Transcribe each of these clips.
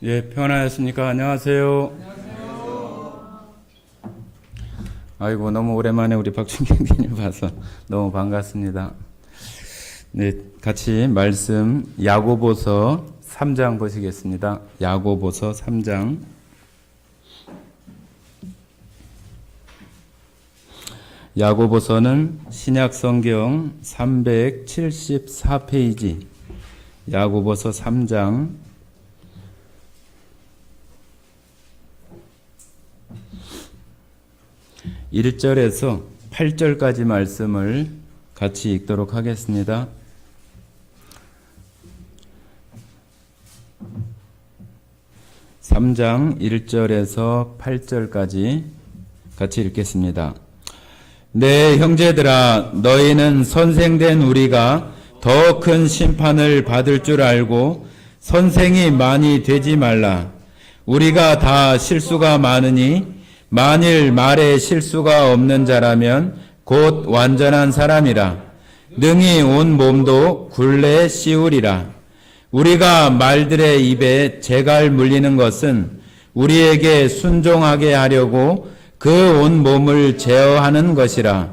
예, 평안하셨습니까? 안녕하세요. 아이고, 너무 오랜만에 우리 박준경님 봐서 너무 반갑습니다. 네, 같이 말씀 야고보서 3장 보시겠습니다. 야고보서 3장. 야고보서는 신약성경 374페이지 야고보서 3장 1절에서 8절까지 말씀을 같이 읽도록 하겠습니다. (3장) 1절에서 8절까지 같이 읽겠습니다. 내 형제들아, 너희는 선생된 우리가 더 큰 심판을 받을 줄 알고 선생이 많이 되지 말라. 우리가 다 실수가 많으니 만일 말에 실수가 없는 자라면 곧 완전한 사람이라. 능히 온 몸도 굴레 씌우리라. 우리가 말들의 입에 재갈 물리는 것은 우리에게 순종하게 하려고 그 온 몸을 제어하는 것이라.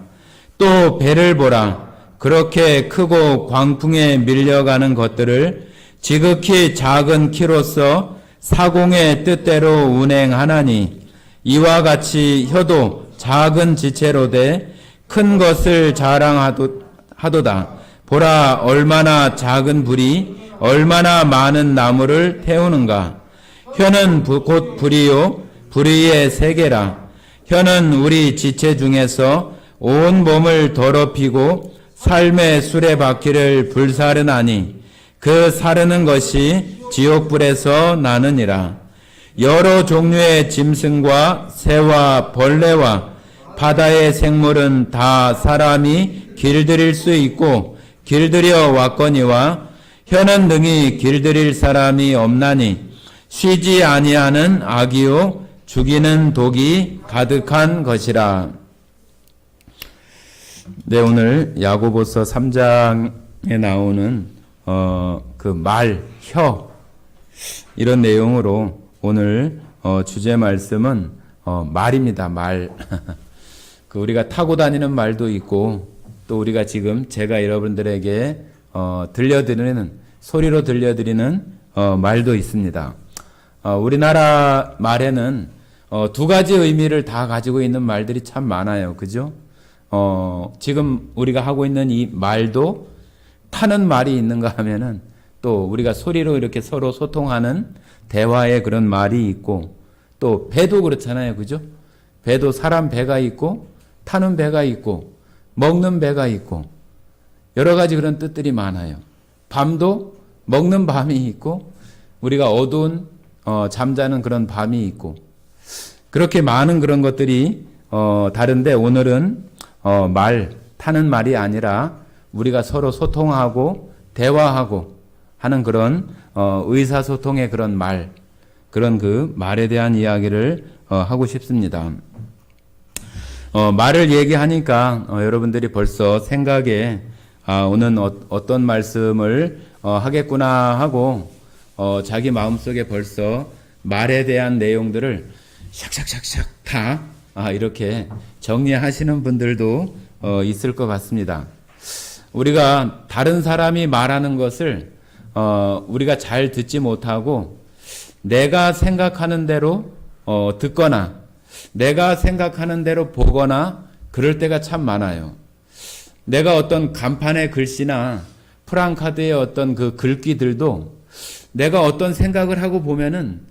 또 배를 보라. 그렇게 크고 광풍에 밀려가는 것들을 지극히 작은 키로서 사공의 뜻대로 운행하나니, 이와 같이 혀도 작은 지체로 돼 큰 것을 자랑하도다. 보라, 얼마나 작은 불이 얼마나 많은 나무를 태우는가. 혀는 곧 불이요 불의의 세계라. 혀는 우리 지체 중에서 온 몸을 더럽히고 삶의 수레바퀴를 불사르나니 그 사르는 것이 지옥불에서 나느니라. 여러 종류의 짐승과 새와 벌레와 바다의 생물은 다 사람이 길들일 수 있고 길들여 왔거니와 혀는 능히 길들일 사람이 없나니 쉬지 아니하는 악이요 죽이는 독이 가득한 것이라. 네, 오늘 야고보서 3장에 나오는 그 말, 혀, 이런 내용으로 오늘 주제 말씀은 말입니다. 말. 그 우리가 타고 다니는 말도 있고, 또 우리가 지금 제가 여러분들에게 들려드리는, 소리로 들려드리는 말도 있습니다. 우리나라 말에는 두 가지 의미를 다 가지고 있는 말들이 참 많아요. 그죠? 지금 우리가 하고 있는 이 말도 타는 말이 있는가 하면은 또 우리가 소리로 이렇게 서로 소통하는 대화의 그런 말이 있고, 또 배도 그렇잖아요. 그죠? 배도 사람 배가 있고 타는 배가 있고 먹는 배가 있고 여러 가지 그런 뜻들이 많아요. 밤도 먹는 밤이 있고 우리가 어두운 잠자는 그런 밤이 있고, 그렇게 많은 그런 것들이 다른데, 오늘은 말, 타는 말이 아니라 우리가 서로 소통하고 대화하고 하는 그런 의사소통의 그런 말, 그런 그 말에 대한 이야기를 하고 싶습니다. 말을 얘기하니까 여러분들이 벌써 생각에 오늘 어떤 말씀을 하겠구나 하고 자기 마음속에 벌써 말에 대한 내용들을 샥샥샥샥 다 이렇게 정리하시는 분들도 있을 것 같습니다. 우리가 다른 사람이 말하는 것을 우리가 잘 듣지 못하고 내가 생각하는 대로 듣거나 내가 생각하는 대로 보거나 그럴 때가 참 많아요. 내가 어떤 간판의 글씨나 프랑카드의 어떤 그 글귀들도 내가 어떤 생각을 하고 보면은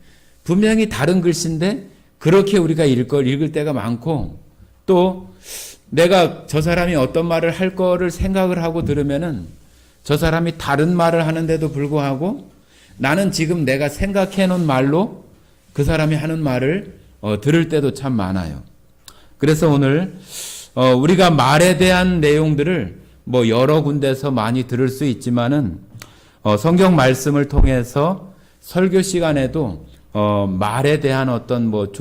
분명히 다른 글씨인데 그렇게 우리가 읽을 때가 많고, 또 내가 저 사람이 어떤 말을 할 거를 생각을 하고 들으면은 저 사람이 다른 말을 하는데도 불구하고 나는 지금 내가 생각해 놓은 말로 그 사람이 하는 말을 들을 때도 참 많아요. 그래서 오늘 우리가 말에 대한 내용들을 뭐 여러 군데서 많이 들을 수 있지만은 성경 말씀을 통해서 설교 시간에도 말에 대한 어떤 뭐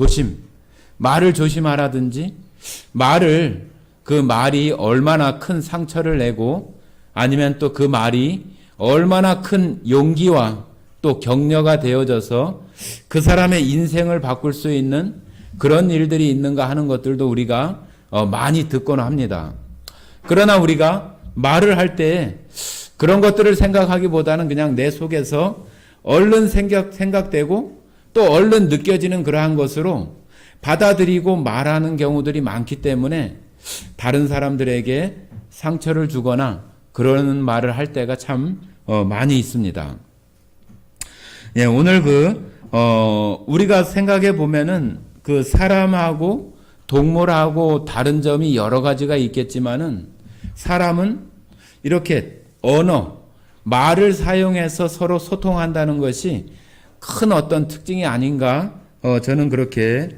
말을 조심하라든지, 말을 그 말이 얼마나 큰 상처를 내고 아니면 또 그 말이 얼마나 큰 용기와 또 격려가 되어져서 그 사람의 인생을 바꿀 수 있는 그런 일들이 있는가 하는 것들도 우리가 많이 듣곤 합니다. 그러나 우리가 말을 할 때 그런 것들을 생각하기보다는 그냥 내 속에서 얼른 생각되고 또 얼른 느껴지는 그러한 것으로 받아들이고 말하는 경우들이 많기 때문에 다른 사람들에게 상처를 주거나 그러는 말을 할 때가 참 많이 있습니다. 예, 오늘 우리가 생각해 보면은 그 사람하고 동물하고 다른 점이 여러 가지가 있겠지만은 사람은 이렇게 언어, 말을 사용해서 서로 소통한다는 것이 큰 어떤 특징이 아닌가 저는 그렇게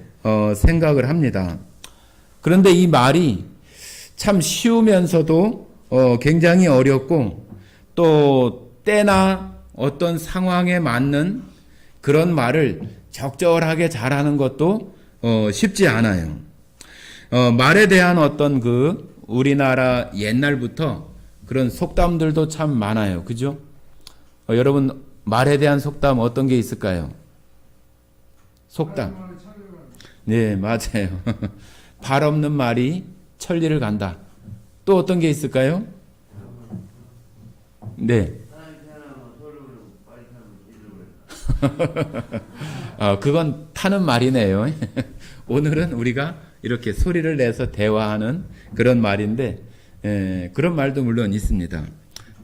생각을 합니다. 그런데 이 말이 참 쉬우면서도 굉장히 어렵고 또 때나 어떤 상황에 맞는 그런 말을 적절하게 잘하는 것도 쉽지 않아요. 말에 대한 어떤 우리나라 옛날부터 그런 속담들도 참 많아요. 그죠? 여러분 말에 대한 속담 어떤 게 있을까요? 속담. 네, 맞아요. 발 없는 말이 천리를 간다. 또 어떤 게 있을까요? 네. 그건 타는 말이네요. 오늘은 우리가 이렇게 소리를 내서 대화하는 그런 말인데, 그런 말도 물론 있습니다.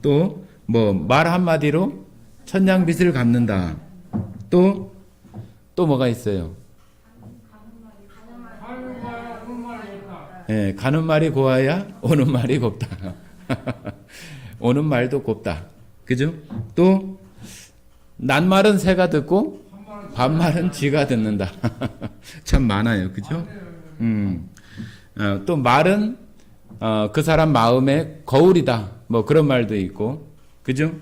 또, 말 한마디로 천냥빚을 갚는다. 또 뭐가 있어요? 가는 말이 고와야 오는 말이 곱다. 오는 말도 곱다. 그죠? 또, 낱말은 새가 듣고, 반말은 쥐가 듣는다. 참 많아요. 그죠? 또 말은, 그 사람 마음에 거울이다. 그런 말도 있고. 그죠?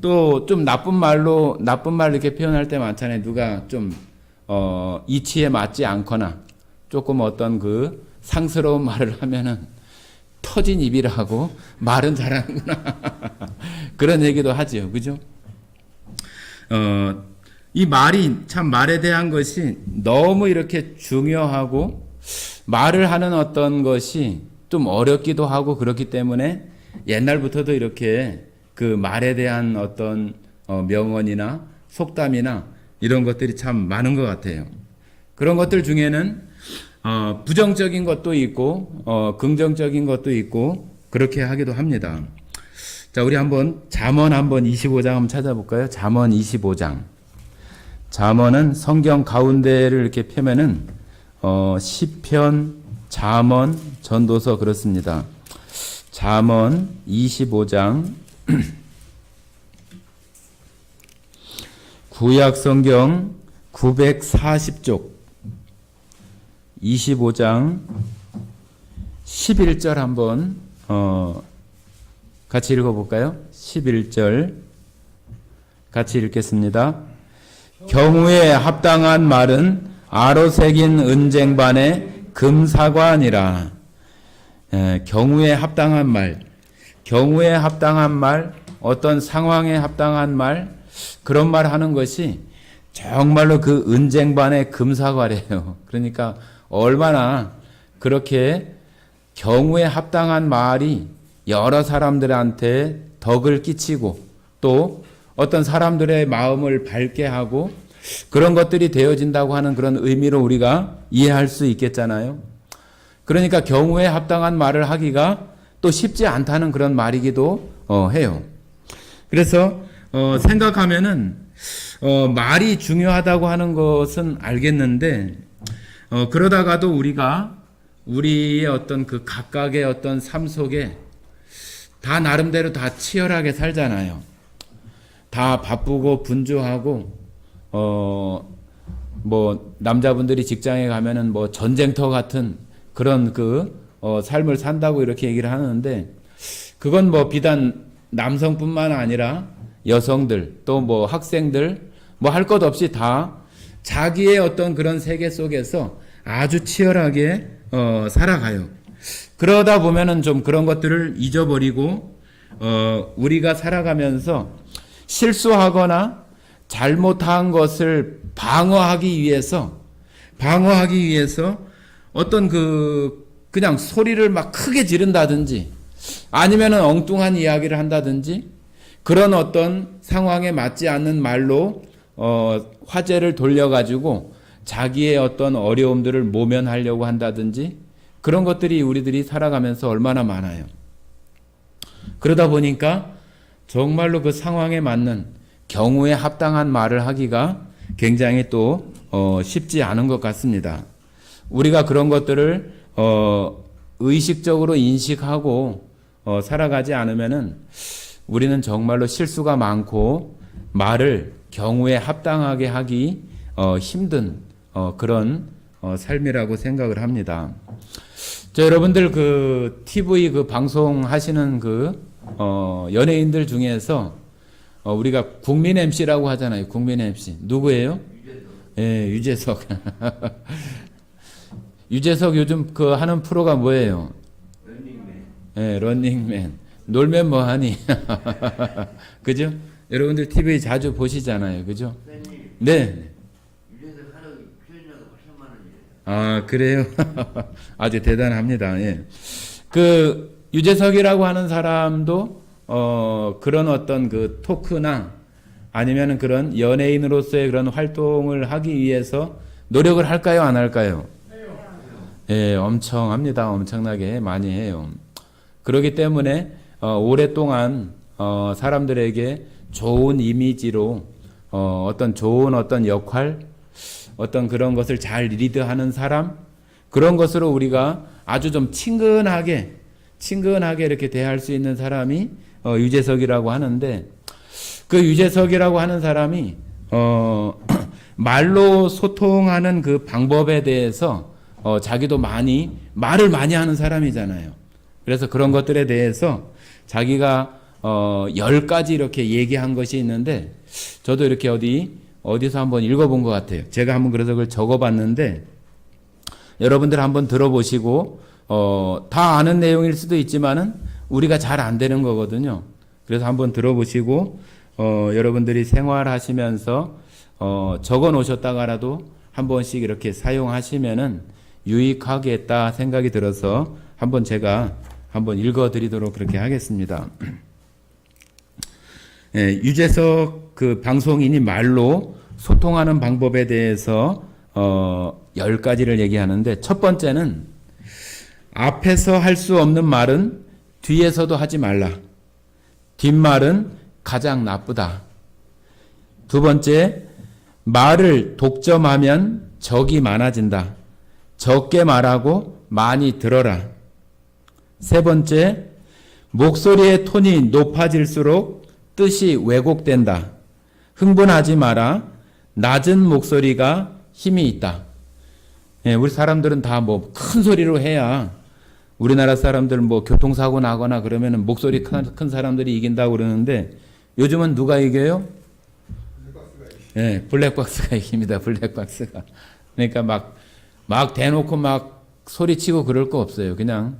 또 좀 나쁜 말 이렇게 표현할 때 많잖아요. 누가 좀, 이치에 맞지 않거나, 조금 어떤 상스러운 말을 하면은 터진 입이라고 말은 잘하는구나. 그런 얘기도 하죠. 그죠? 이 말이 참 말에 대한 것이 너무 이렇게 중요하고 말을 하는 어떤 것이 좀 어렵기도 하고 그렇기 때문에 옛날부터도 이렇게 그 말에 대한 어떤 명언이나 속담이나 이런 것들이 참 많은 것 같아요. 그런 것들 중에는 부정적인 것도 있고 긍정적인 것도 있고 그렇게 하기도 합니다. 자, 우리 잠언 25장 한번 찾아볼까요? 잠언 25장. 잠언은 성경 가운데를 이렇게 펴면은 시편, 잠언, 전도서 그렇습니다. 잠언 25장. 구약 성경 940쪽 25장 11절 한번 같이 읽어볼까요? 11절 같이 읽겠습니다. 경우에 합당한 말은 아로 새긴 은쟁반의 금사과니라. 경우에 합당한 말, 어떤 상황에 합당한 말, 그런 말 하는 것이 정말로 그 은쟁반의 금사과래요. 그러니까 얼마나 그렇게 경우에 합당한 말이 여러 사람들한테 덕을 끼치고 또 어떤 사람들의 마음을 밝게 하고 그런 것들이 되어진다고 하는 그런 의미로 우리가 이해할 수 있겠잖아요. 그러니까 경우에 합당한 말을 하기가 또 쉽지 않다는 그런 말이기도 해요. 그래서 생각하면은 말이 중요하다고 하는 것은 알겠는데 그러다가도 우리가 우리의 어떤 그 각각의 어떤 삶 속에 다 나름대로 다 치열하게 살잖아요. 다 바쁘고 분주하고 남자분들이 직장에 가면은 전쟁터 같은 그런 삶을 산다고 이렇게 얘기를 하는데 그건 비단 남성뿐만 아니라 여성들 또 학생들 할 것 없이 다 자기의 어떤 그런 세계 속에서 아주 치열하게 살아가요. 그러다 보면은 좀 그런 것들을 잊어버리고 우리가 살아가면서 실수하거나 잘못한 것을 방어하기 위해서 어떤 그냥 소리를 막 크게 지른다든지 아니면은 엉뚱한 이야기를 한다든지 그런 어떤 상황에 맞지 않는 말로 화제를 돌려가지고 자기의 어떤 어려움들을 모면하려고 한다든지 그런 것들이 우리들이 살아가면서 얼마나 많아요. 그러다 보니까 정말로 그 상황에 맞는 경우에 합당한 말을 하기가 굉장히 또 쉽지 않은 것 같습니다. 우리가 그런 것들을 의식적으로 인식하고 살아가지 않으면은 우리는 정말로 실수가 많고 말을 경우에 합당하게 하기 힘든 그런 삶이라고 생각을 합니다. 여러분들 그 TV 그 방송 하시는 연예인들 중에서 우리가 국민 MC라고 하잖아요. 국민 MC 누구예요? 예, 유재석. 유재석 요즘 하는 프로가 뭐예요? 런닝맨. 예, 런닝맨. 놀면 뭐하니? 그죠? 여러분들 TV 자주 보시잖아요. 그죠? 네. 유재석 하루 출연료가 8천만 원이에요. 아, 그래요? 아주 대단합니다. 예. 유재석이라고 하는 사람도 그런 어떤 토크나 아니면 그런 연예인으로서의 그런 활동을 하기 위해서 노력을 할까요? 안 할까요? 예, 엄청 합니다. 엄청나게 많이 해요. 그렇기 때문에 오랫동안 사람들에게 좋은 이미지로 어떤 좋은 어떤 역할, 어떤 그런 것을 잘 리드하는 사람, 그런 것으로 우리가 아주 좀 친근하게 이렇게 대할 수 있는 사람이 유재석이라고 하는데, 그 유재석이라고 하는 사람이 말로 소통하는 그 방법에 대해서 자기도 말을 많이 하는 사람이잖아요. 그래서 그런 것들에 대해서 자기가 10가지 이렇게 얘기한 것이 있는데, 저도 이렇게 어디서 한번 읽어본 것 같아요. 제가 한번 그래서 그걸 적어봤는데, 여러분들 한번 들어보시고 다 아는 내용일 수도 있지만은 우리가 잘 안 되는 거거든요. 그래서 한번 들어보시고 여러분들이 생활하시면서 적어 놓으셨다가라도 한 번씩 이렇게 사용하시면은 유익하겠다 생각이 들어서 한번 제가 한번 읽어드리도록 그렇게 하겠습니다. 예, 유재석 그 방송인이 말로 소통하는 방법에 대해서 10가지를 얘기하는데, 첫 번째는 앞에서 할 수 없는 말은 뒤에서도 하지 말라. 뒷말은 가장 나쁘다. 두 번째, 말을 독점하면 적이 많아진다. 적게 말하고 많이 들어라. 세 번째, 목소리의 톤이 높아질수록 뜻이 왜곡된다. 흥분하지 마라. 낮은 목소리가 힘이 있다. 예, 우리 사람들은 다 큰 소리로 해야, 우리나라 사람들 교통사고 나거나 그러면은 목소리 큰 사람들이 이긴다고 그러는데, 요즘은 누가 이겨요? 예, 블랙박스가 이깁니다. 블랙박스가. 그러니까 막 대놓고 소리치고 그럴 거 없어요. 그냥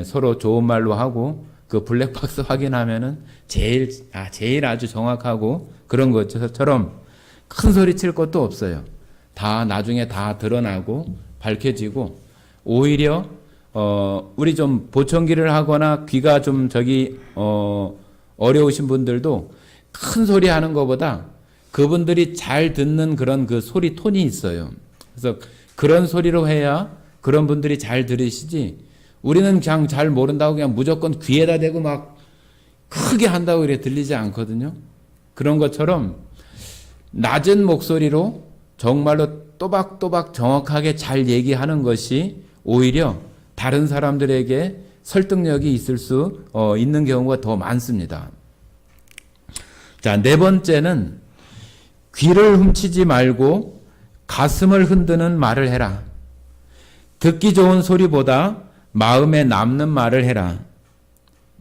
서로 좋은 말로 하고 그 블랙박스 확인하면은 제일 아주 정확하고 그런 것처럼 큰 소리 칠 것도 없어요. 다 나중에 다 드러나고 밝혀지고, 오히려 우리 좀 보청기를 하거나 귀가 좀 어려우신 분들도 큰 소리 하는 것보다 그분들이 잘 듣는 그런 그 소리 톤이 있어요. 그래서 그런 소리로 해야 그런 분들이 잘 들으시지, 우리는 그냥 잘 모른다고 그냥 무조건 귀에다 대고 크게 한다고 그래 들리지 않거든요. 그런 것처럼 낮은 목소리로 정말로 또박또박 정확하게 잘 얘기하는 것이 오히려 다른 사람들에게 설득력이 있을 수 있는 경우가 더 많습니다. 자, 네 번째는 귀를 훔치지 말고 가슴을 흔드는 말을 해라. 듣기 좋은 소리보다 마음에 남는 말을 해라.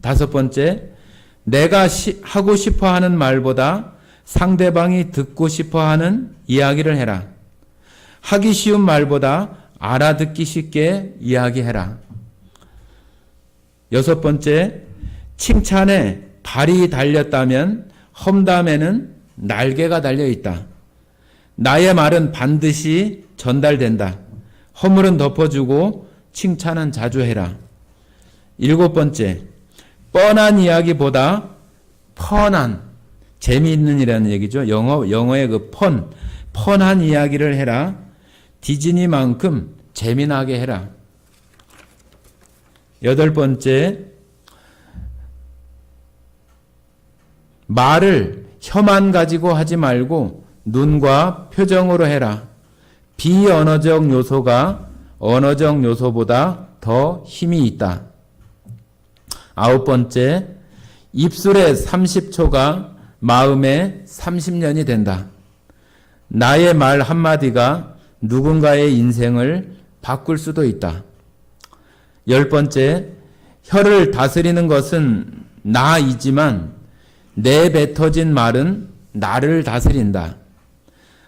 다섯 번째, 내가 하고 싶어 하는 말보다 상대방이 듣고 싶어 하는 이야기를 해라. 하기 쉬운 말보다 알아듣기 쉽게 이야기해라. 여섯 번째, 칭찬에 발이 달렸다면 험담에는 날개가 달려 있다. 나의 말은 반드시 전달된다. 허물은 덮어주고 칭찬은 자주 해라. 7번째, 뻔한 이야기보다 펀한, 재미있는 이라는 얘기죠. 영어의 그 펀한 이야기를 해라. 디즈니만큼 재미나게 해라. 8번째, 말을 혀만 가지고 하지 말고 눈과 표정으로 해라. 비언어적 요소가 언어적 요소보다 더 힘이 있다. 9번째, 입술의 30초가 마음의 30년이 된다. 나의 말 한마디가 누군가의 인생을 바꿀 수도 있다. 10번째, 혀를 다스리는 것은 나이지만 내뱉어진 말은 나를 다스린다.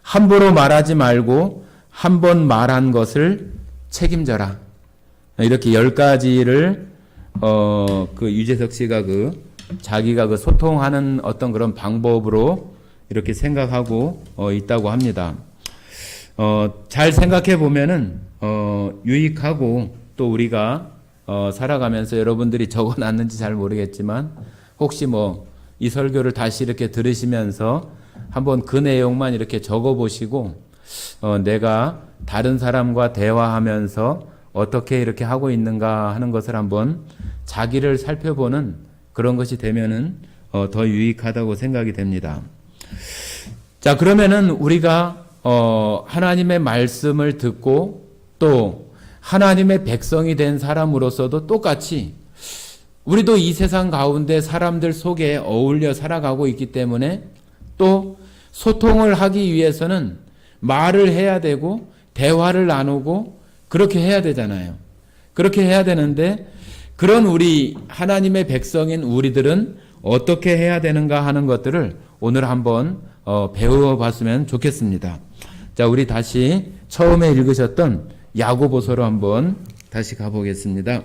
함부로 말하지 말고 한 번 말한 것을 책임져라. 이렇게 10가지를 그 유재석 씨가 자기가 소통하는 어떤 그런 방법으로 이렇게 생각하고 있다고 합니다. 잘 생각해 보면은 유익하고 또 우리가 살아가면서 여러분들이 적어놨는지 잘 모르겠지만 혹시 이 설교를 다시 이렇게 들으시면서 한번 그 내용만 이렇게 적어보시고 내가 다른 사람과 대화하면서 어떻게 이렇게 하고 있는가 하는 것을 한번 자기를 살펴보는 그런 것이 되면은 더 유익하다고 생각이 됩니다. 자, 그러면은 우리가 하나님의 말씀을 듣고 또 하나님의 백성이 된 사람으로서도 똑같이 우리도 이 세상 가운데 사람들 속에 어울려 살아가고 있기 때문에 또 소통을 하기 위해서는 말을 해야 되고 대화를 나누고 그렇게 해야 되잖아요. 그렇게 해야 되는데 그런 우리 하나님의 백성인 우리들은 어떻게 해야 되는가 하는 것들을 오늘 한번 배워봤으면 좋겠습니다. 자, 우리 다시 처음에 읽으셨던 야고보서로 한번 다시 가보겠습니다.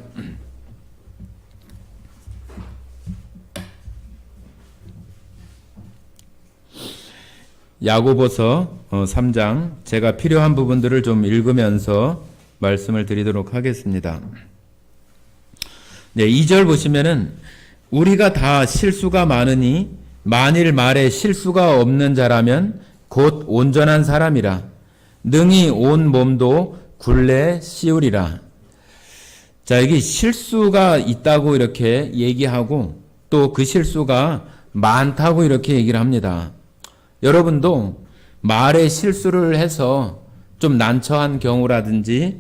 야고보서 3장, 제가 필요한 부분들을 좀 읽으면서 말씀을 드리도록 하겠습니다. 네, 2절 보시면은 우리가 다 실수가 많으니 만일 말에 실수가 없는 자라면 곧 온전한 사람이라 능히 온 몸도 굴레 씌우리라. 자, 여기 실수가 있다고 이렇게 얘기하고 또 그 실수가 많다고 이렇게 얘기를 합니다. 여러분도 말에 실수를 해서 좀 난처한 경우라든지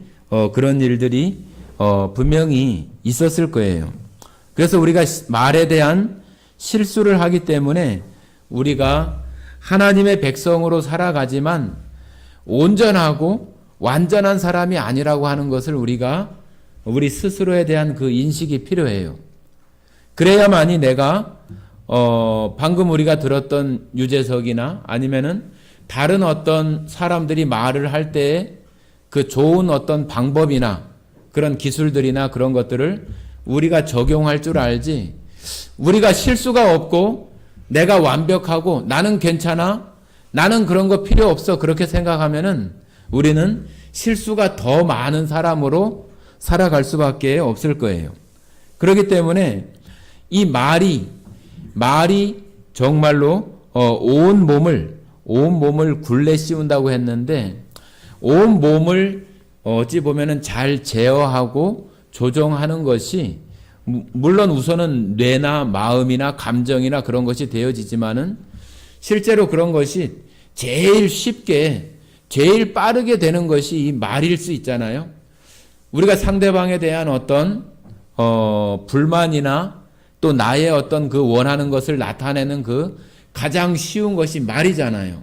그런 일들이 분명히 있었을 거예요. 그래서 우리가 말에 대한 실수를 하기 때문에 우리가 하나님의 백성으로 살아가지만 온전하고 완전한 사람이 아니라고 하는 것을 우리가 우리 스스로에 대한 그 인식이 필요해요. 그래야만이 내가 방금 우리가 들었던 유재석이나 아니면은 다른 어떤 사람들이 말을 할 때 그 좋은 어떤 방법이나 그런 기술들이나 그런 것들을 우리가 적용할 줄 알지, 우리가 실수가 없고 내가 완벽하고 나는 괜찮아, 나는 그런 거 필요 없어, 그렇게 생각하면은 우리는 실수가 더 많은 사람으로 살아갈 수밖에 없을 거예요. 그렇기 때문에 이 말이 정말로 온 몸을 굴레 씌운다고 했는데, 온 몸을 어찌 보면은 잘 제어하고 조정하는 것이 물론 우선은 뇌나 마음이나 감정이나 그런 것이 되어지지만은 실제로 그런 것이 제일 쉽게 제일 빠르게 되는 것이 이 말일 수 있잖아요. 우리가 상대방에 대한 어떤 불만이나 또 나의 어떤 그 원하는 것을 나타내는 그 가장 쉬운 것이 말이잖아요.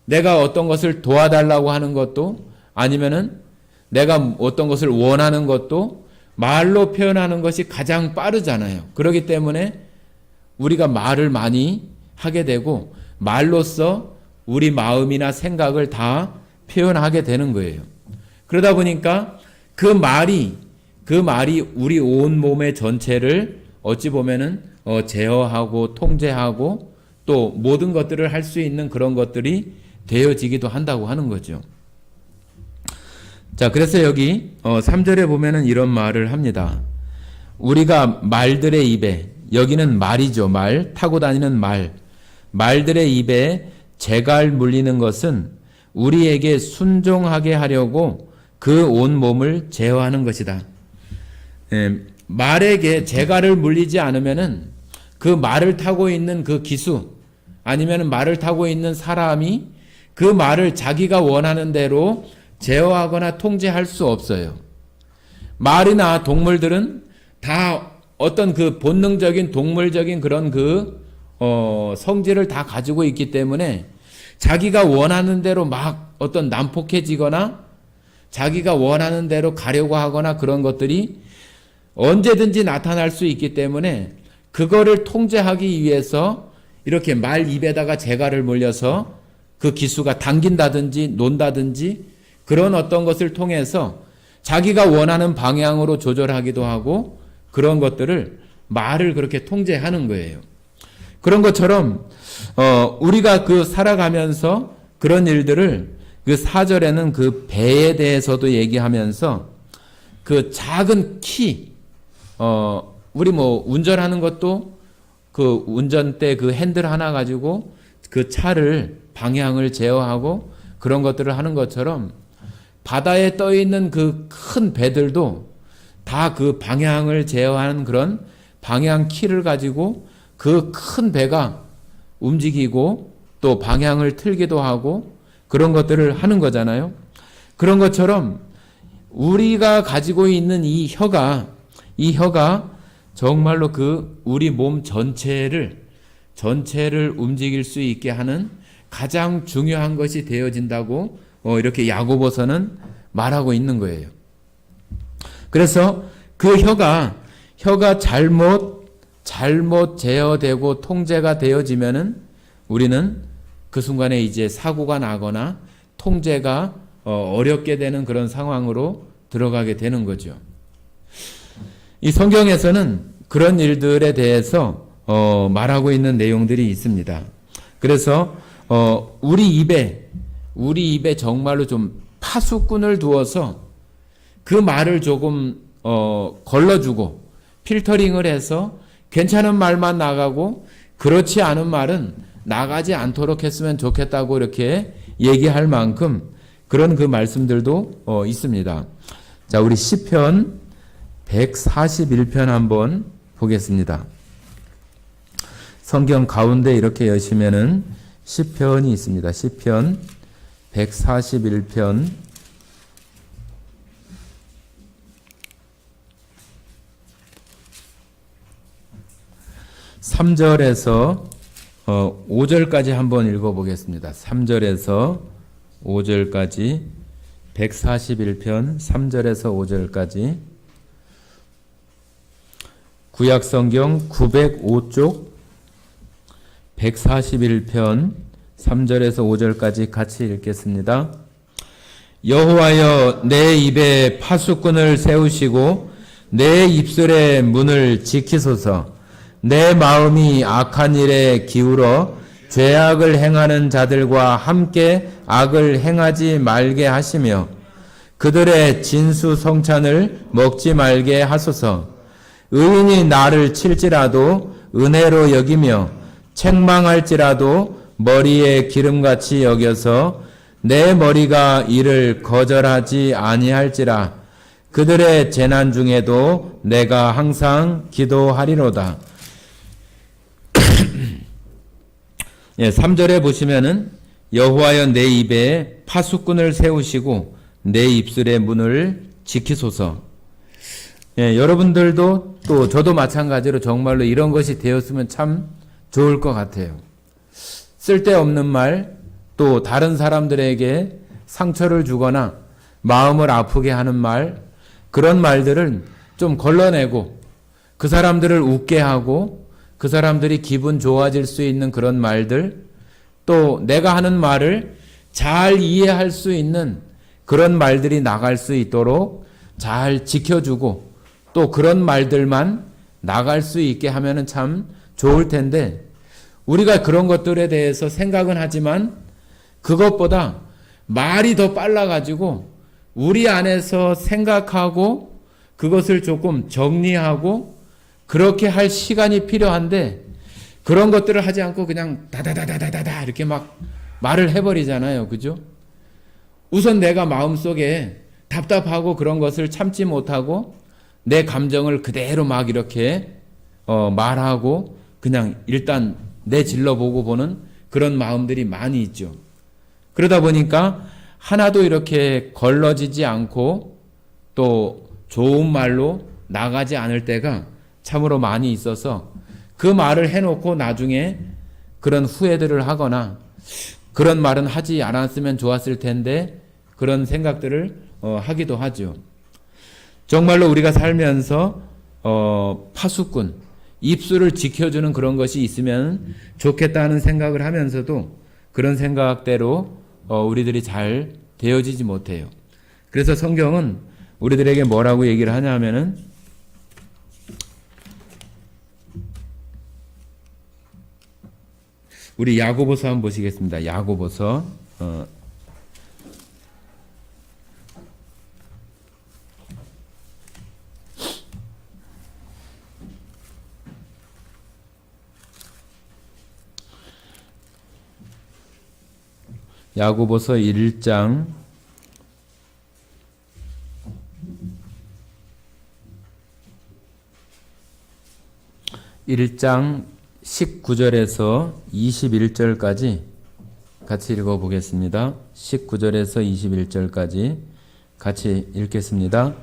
내가 어떤 것을 도와달라고 하는 것도 아니면은 내가 어떤 것을 원하는 것도 말로 표현하는 것이 가장 빠르잖아요. 그렇기 때문에 우리가 말을 많이 하게 되고 말로써 우리 마음이나 생각을 다 표현하게 되는 거예요. 그러다 보니까 그 말이 우리 온 몸의 전체를 어찌 보면은 제어하고 통제하고 또 모든 것들을 할 수 있는 그런 것들이 되어지기도 한다고 하는 거죠. 자, 그래서 여기 3절에 보면은 이런 말을 합니다. 우리가 말들의 입에, 여기는 말이죠. 말, 타고 다니는 말. 말들의 입에 재갈 물리는 것은 우리에게 순종하게 하려고 그 온 몸을 제어하는 것이다. 말에게 재갈을 물리지 않으면은 그 말을 타고 있는 그 기수, 아니면 말을 타고 있는 사람이 그 말을 자기가 원하는 대로 제어하거나 통제할 수 없어요. 말이나 동물들은 다 어떤 그 본능적인 동물적인 그런 성질을 다 가지고 있기 때문에 자기가 원하는 대로 막 어떤 난폭해지거나 자기가 원하는 대로 가려고 하거나 그런 것들이 언제든지 나타날 수 있기 때문에 그거를 통제하기 위해서 이렇게 말 입에다가 재갈을 물려서 그 기수가 당긴다든지 논다든지 그런 어떤 것을 통해서 자기가 원하는 방향으로 조절하기도 하고 그런 것들을 말을 그렇게 통제하는 거예요. 그런 것처럼 우리가 그 살아가면서 그런 일들을 그 4절에는 그 배에 대해서도 얘기하면서 그 작은 키, 우리 뭐 운전하는 것도 그 운전대 그 핸들 하나 가지고 그 차를 방향을 제어하고 그런 것들을 하는 것처럼 바다에 떠 있는 그 큰 배들도 다 그 방향을 제어하는 그런 방향 키를 가지고 그 큰 배가 움직이고 또 방향을 틀기도 하고 그런 것들을 하는 거잖아요. 그런 것처럼 우리가 가지고 있는 이 혀가 정말로 그 우리 몸 전체를 움직일 수 있게 하는 가장 중요한 것이 되어진다고 이렇게 야고보서는 말하고 있는 거예요. 그래서 그 혀가 잘못 제어되고 통제가 되어지면은 우리는 그 순간에 이제 사고가 나거나 통제가 어렵게 되는 그런 상황으로 들어가게 되는 거죠. 이 성경에서는 그런 일들에 대해서 말하고 있는 내용들이 있습니다. 그래서 우리 입에 정말로 좀 파수꾼을 두어서 그 말을 조금 걸러주고 필터링을 해서 괜찮은 말만 나가고 그렇지 않은 말은 나가지 않도록 했으면 좋겠다고 이렇게 얘기할 만큼 그런 그 말씀들도 있습니다. 자, 우리 시편 141편 한번 보겠습니다. 성경 가운데 이렇게 여시면은 시편이 있습니다. 시편 141편 3절에서 5절까지 한번 읽어보겠습니다. 3절에서 5절까지 141편 3절에서 5절까지 구약성경 905쪽 141편 3절에서 5절까지 같이 읽겠습니다. 여호와여 내 입에 파수꾼을 세우시고 내 입술의 문을 지키소서. 내 마음이 악한 일에 기울어 죄악을 행하는 자들과 함께 악을 행하지 말게 하시며 그들의 진수성찬을 먹지 말게 하소서. 의인이 나를 칠지라도 은혜로 여기며 책망할지라도 머리에 기름같이 여겨서 내 머리가 이를 거절하지 아니할지라. 그들의 재난 중에도 내가 항상 기도하리로다. 3절에 보시면은 여호와여 내 입에 파수꾼을 세우시고 내 입술의 문을 지키소서. 여러분들도 또 저도 마찬가지로 정말로 이런 것이 되었으면 참 좋을 것 같아요. 쓸데없는 말, 또 다른 사람들에게 상처를 주거나 마음을 아프게 하는 말, 그런 말들은 좀 걸러내고 그 사람들을 웃게 하고 그 사람들이 기분 좋아질 수 있는 그런 말들, 또 내가 하는 말을 잘 이해할 수 있는 그런 말들이 나갈 수 있도록 잘 지켜주고 또 그런 말들만 나갈 수 있게 하면은 참 좋을 텐데 우리가 그런 것들에 대해서 생각은 하지만 그것보다 말이 더 빨라가지고 우리 안에서 생각하고 그것을 조금 정리하고 그렇게 할 시간이 필요한데 그런 것들을 하지 않고 그냥 다다다다다다 이렇게 막 말을 해버리잖아요. 그죠? 우선 내가 마음속에 답답하고 그런 것을 참지 못하고 내 감정을 그대로 막 이렇게 말하고 그냥 일단 내질러보고 보는 그런 마음들이 많이 있죠. 그러다 보니까 하나도 이렇게 걸러지지 않고 또 좋은 말로 나가지 않을 때가 참으로 많이 있어서 그 말을 해놓고 나중에 그런 후회들을 하거나 그런 말은 하지 않았으면 좋았을 텐데 그런 생각들을 하기도 하죠. 정말로 우리가 살면서 파수꾼, 입술을 지켜주는 그런 것이 있으면 좋겠다는 생각을 하면서도 그런 생각대로 우리들이 잘 되어지지 못해요. 그래서 성경은 우리들에게 뭐라고 얘기를 하냐면은 우리 야고보서 한번 보시겠습니다. 야고보서 1장 19절에서 21절까지 같이 읽어보겠습니다. 19절에서 21절까지 같이 읽겠습니다.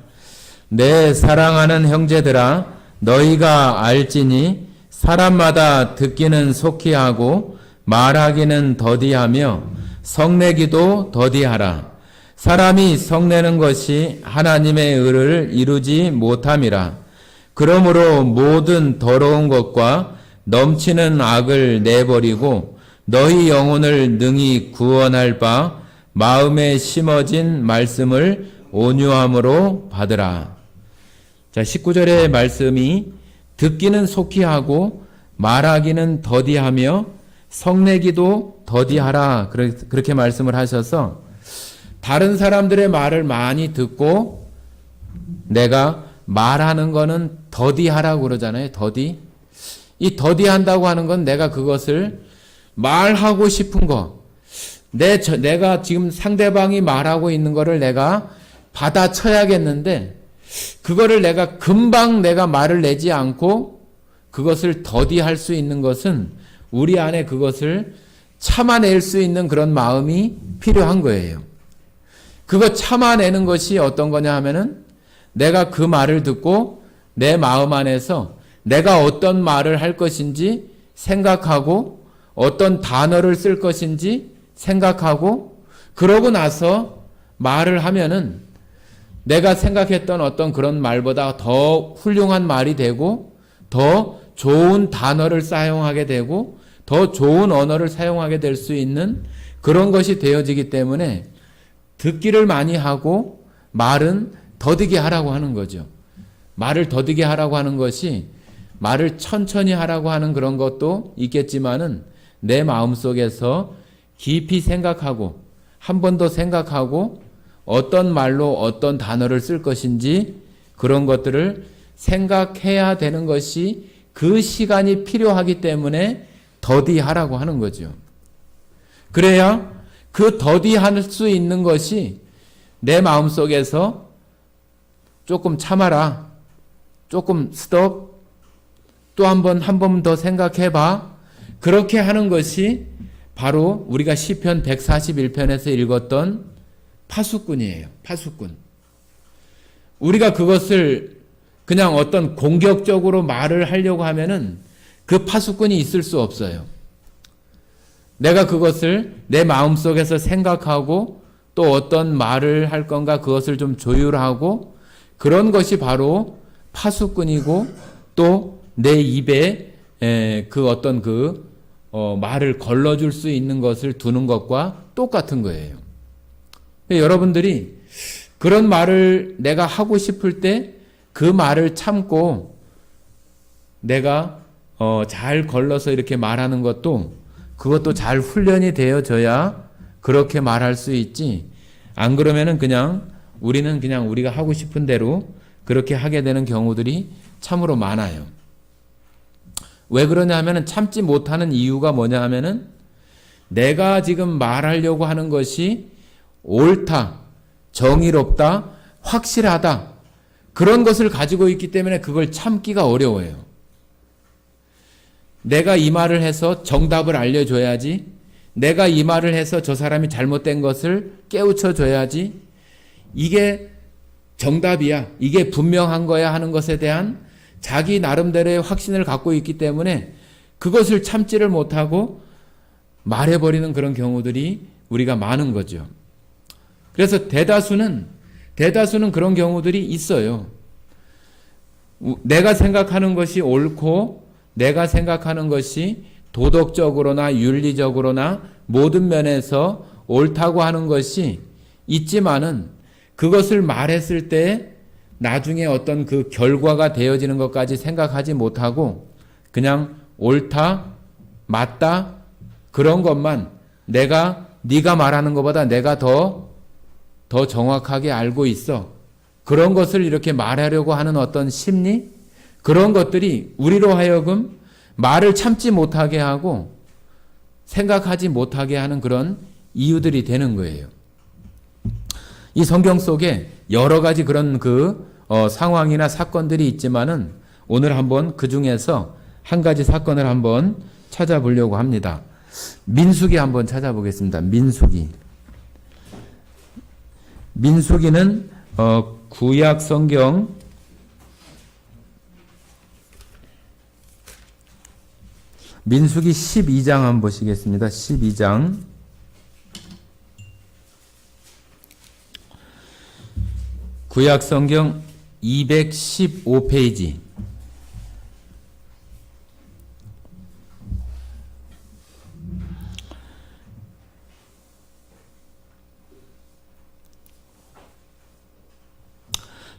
내 사랑하는 형제들아 너희가 알지니 사람마다 듣기는 속히 하고 말하기는 더디하며 성내기도 더디하라. 사람이 성내는 것이 하나님의 의를 이루지 못함이라. 그러므로 모든 더러운 것과 넘치는 악을 내버리고 너희 영혼을 능히 구원할 바 마음에 심어진 말씀을 온유함으로 받으라. 자, 19절의 말씀이 듣기는 속히 하고 말하기는 더디하며 성내기도 더디하라. 그렇게 말씀을 하셔서 다른 사람들의 말을 많이 듣고 내가 말하는 거는 더디하라고 그러잖아요. 더디. 이 더디한다고 하는 건 내가 그것을 말하고 싶은 거, 내가 지금 상대방이 말하고 있는 거를 내가 받아쳐야겠는데 그거를 내가 금방 내가 말을 내지 않고 그것을 더디할 수 있는 것은 우리 안에 그것을 참아낼 수 있는 그런 마음이 필요한 거예요. 그거 참아내는 것이 어떤 거냐 하면은 내가 그 말을 듣고 내 마음 안에서 내가 어떤 말을 할 것인지 생각하고 어떤 단어를 쓸 것인지 생각하고 그러고 나서 말을 하면은 내가 생각했던 어떤 그런 말보다 더 훌륭한 말이 되고 더 좋은 단어를 사용하게 되고 더 좋은 언어를 사용하게 될 수 있는 그런 것이 되어지기 때문에 듣기를 많이 하고 말은 더디게 하라고 하는 거죠. 말을 더디게 하라고 하는 것이 말을 천천히 하라고 하는 그런 것도 있겠지만은 내 마음속에서 깊이 생각하고 한 번 더 생각하고 어떤 말로 어떤 단어를 쓸 것인지 그런 것들을 생각해야 되는 것이 그 시간이 필요하기 때문에 더디하라고 하는 거죠. 그래야 그 더디할 수 있는 것이 내 마음속에서 조금 참아라. 조금 스톱. 또 한 번 더 생각해 봐. 그렇게 하는 것이 바로 우리가 시편 141편에서 읽었던 파수꾼이에요. 파수꾼. 우리가 그것을 그냥 어떤 공격적으로 말을 하려고 하면은 그 파수꾼이 있을 수 없어요. 내가 그것을 내 마음속에서 생각하고 또 어떤 말을 할 건가 그것을 좀 조율하고 그런 것이 바로 파수꾼이고 또 내 입에 그 어떤 말을 걸러줄 수 있는 것을 두는 것과 똑같은 거예요. 여러분들이 그런 말을 내가 하고 싶을 때 그 말을 참고 내가 잘 걸러서 이렇게 말하는 것도 그것도 잘 훈련이 되어져야 그렇게 말할 수 있지. 안 그러면은 우리는 그냥 우리가 하고 싶은 대로 그렇게 하게 되는 경우들이 참으로 많아요. 왜 그러냐 하면은 참지 못하는 이유가 뭐냐 하면은 내가 지금 말하려고 하는 것이 옳다, 정의롭다, 확실하다, 그런 것을 가지고 있기 때문에 그걸 참기가 어려워요. 내가 이 말을 해서 정답을 알려줘야지, 내가 이 말을 해서 저 사람이 잘못된 것을 깨우쳐줘야지, 이게 정답이야, 이게 분명한 거야 하는 것에 대한 자기 나름대로의 확신을 갖고 있기 때문에 그것을 참지를 못하고 말해버리는 그런 경우들이 우리가 많은 거죠. 그래서 대다수는 그런 경우들이 있어요. 내가 생각하는 것이 옳고 내가 생각하는 것이 도덕적으로나 윤리적으로나 모든 면에서 옳다고 하는 것이 있지만은 그것을 말했을 때 나중에 어떤 그 결과가 되어지는 것까지 생각하지 못하고 그냥 옳다, 맞다, 그런 것만 네가 말하는 것보다 내가 더 정확하게 알고 있어. 그런 것을 이렇게 말하려고 하는 어떤 심리? 그런 것들이 우리로 하여금 말을 참지 못하게 하고 생각하지 못하게 하는 그런 이유들이 되는 거예요. 이 성경 속에 여러 가지 그런 상황이나 사건들이 있지만은 오늘 한번 그 중에서 한 가지 사건을 한번 찾아보려고 합니다. 민수기 한번 찾아보겠습니다. 민수기는 구약 성경 민수기 12장 한번 보시겠습니다. 12장 구약 성경 215페이지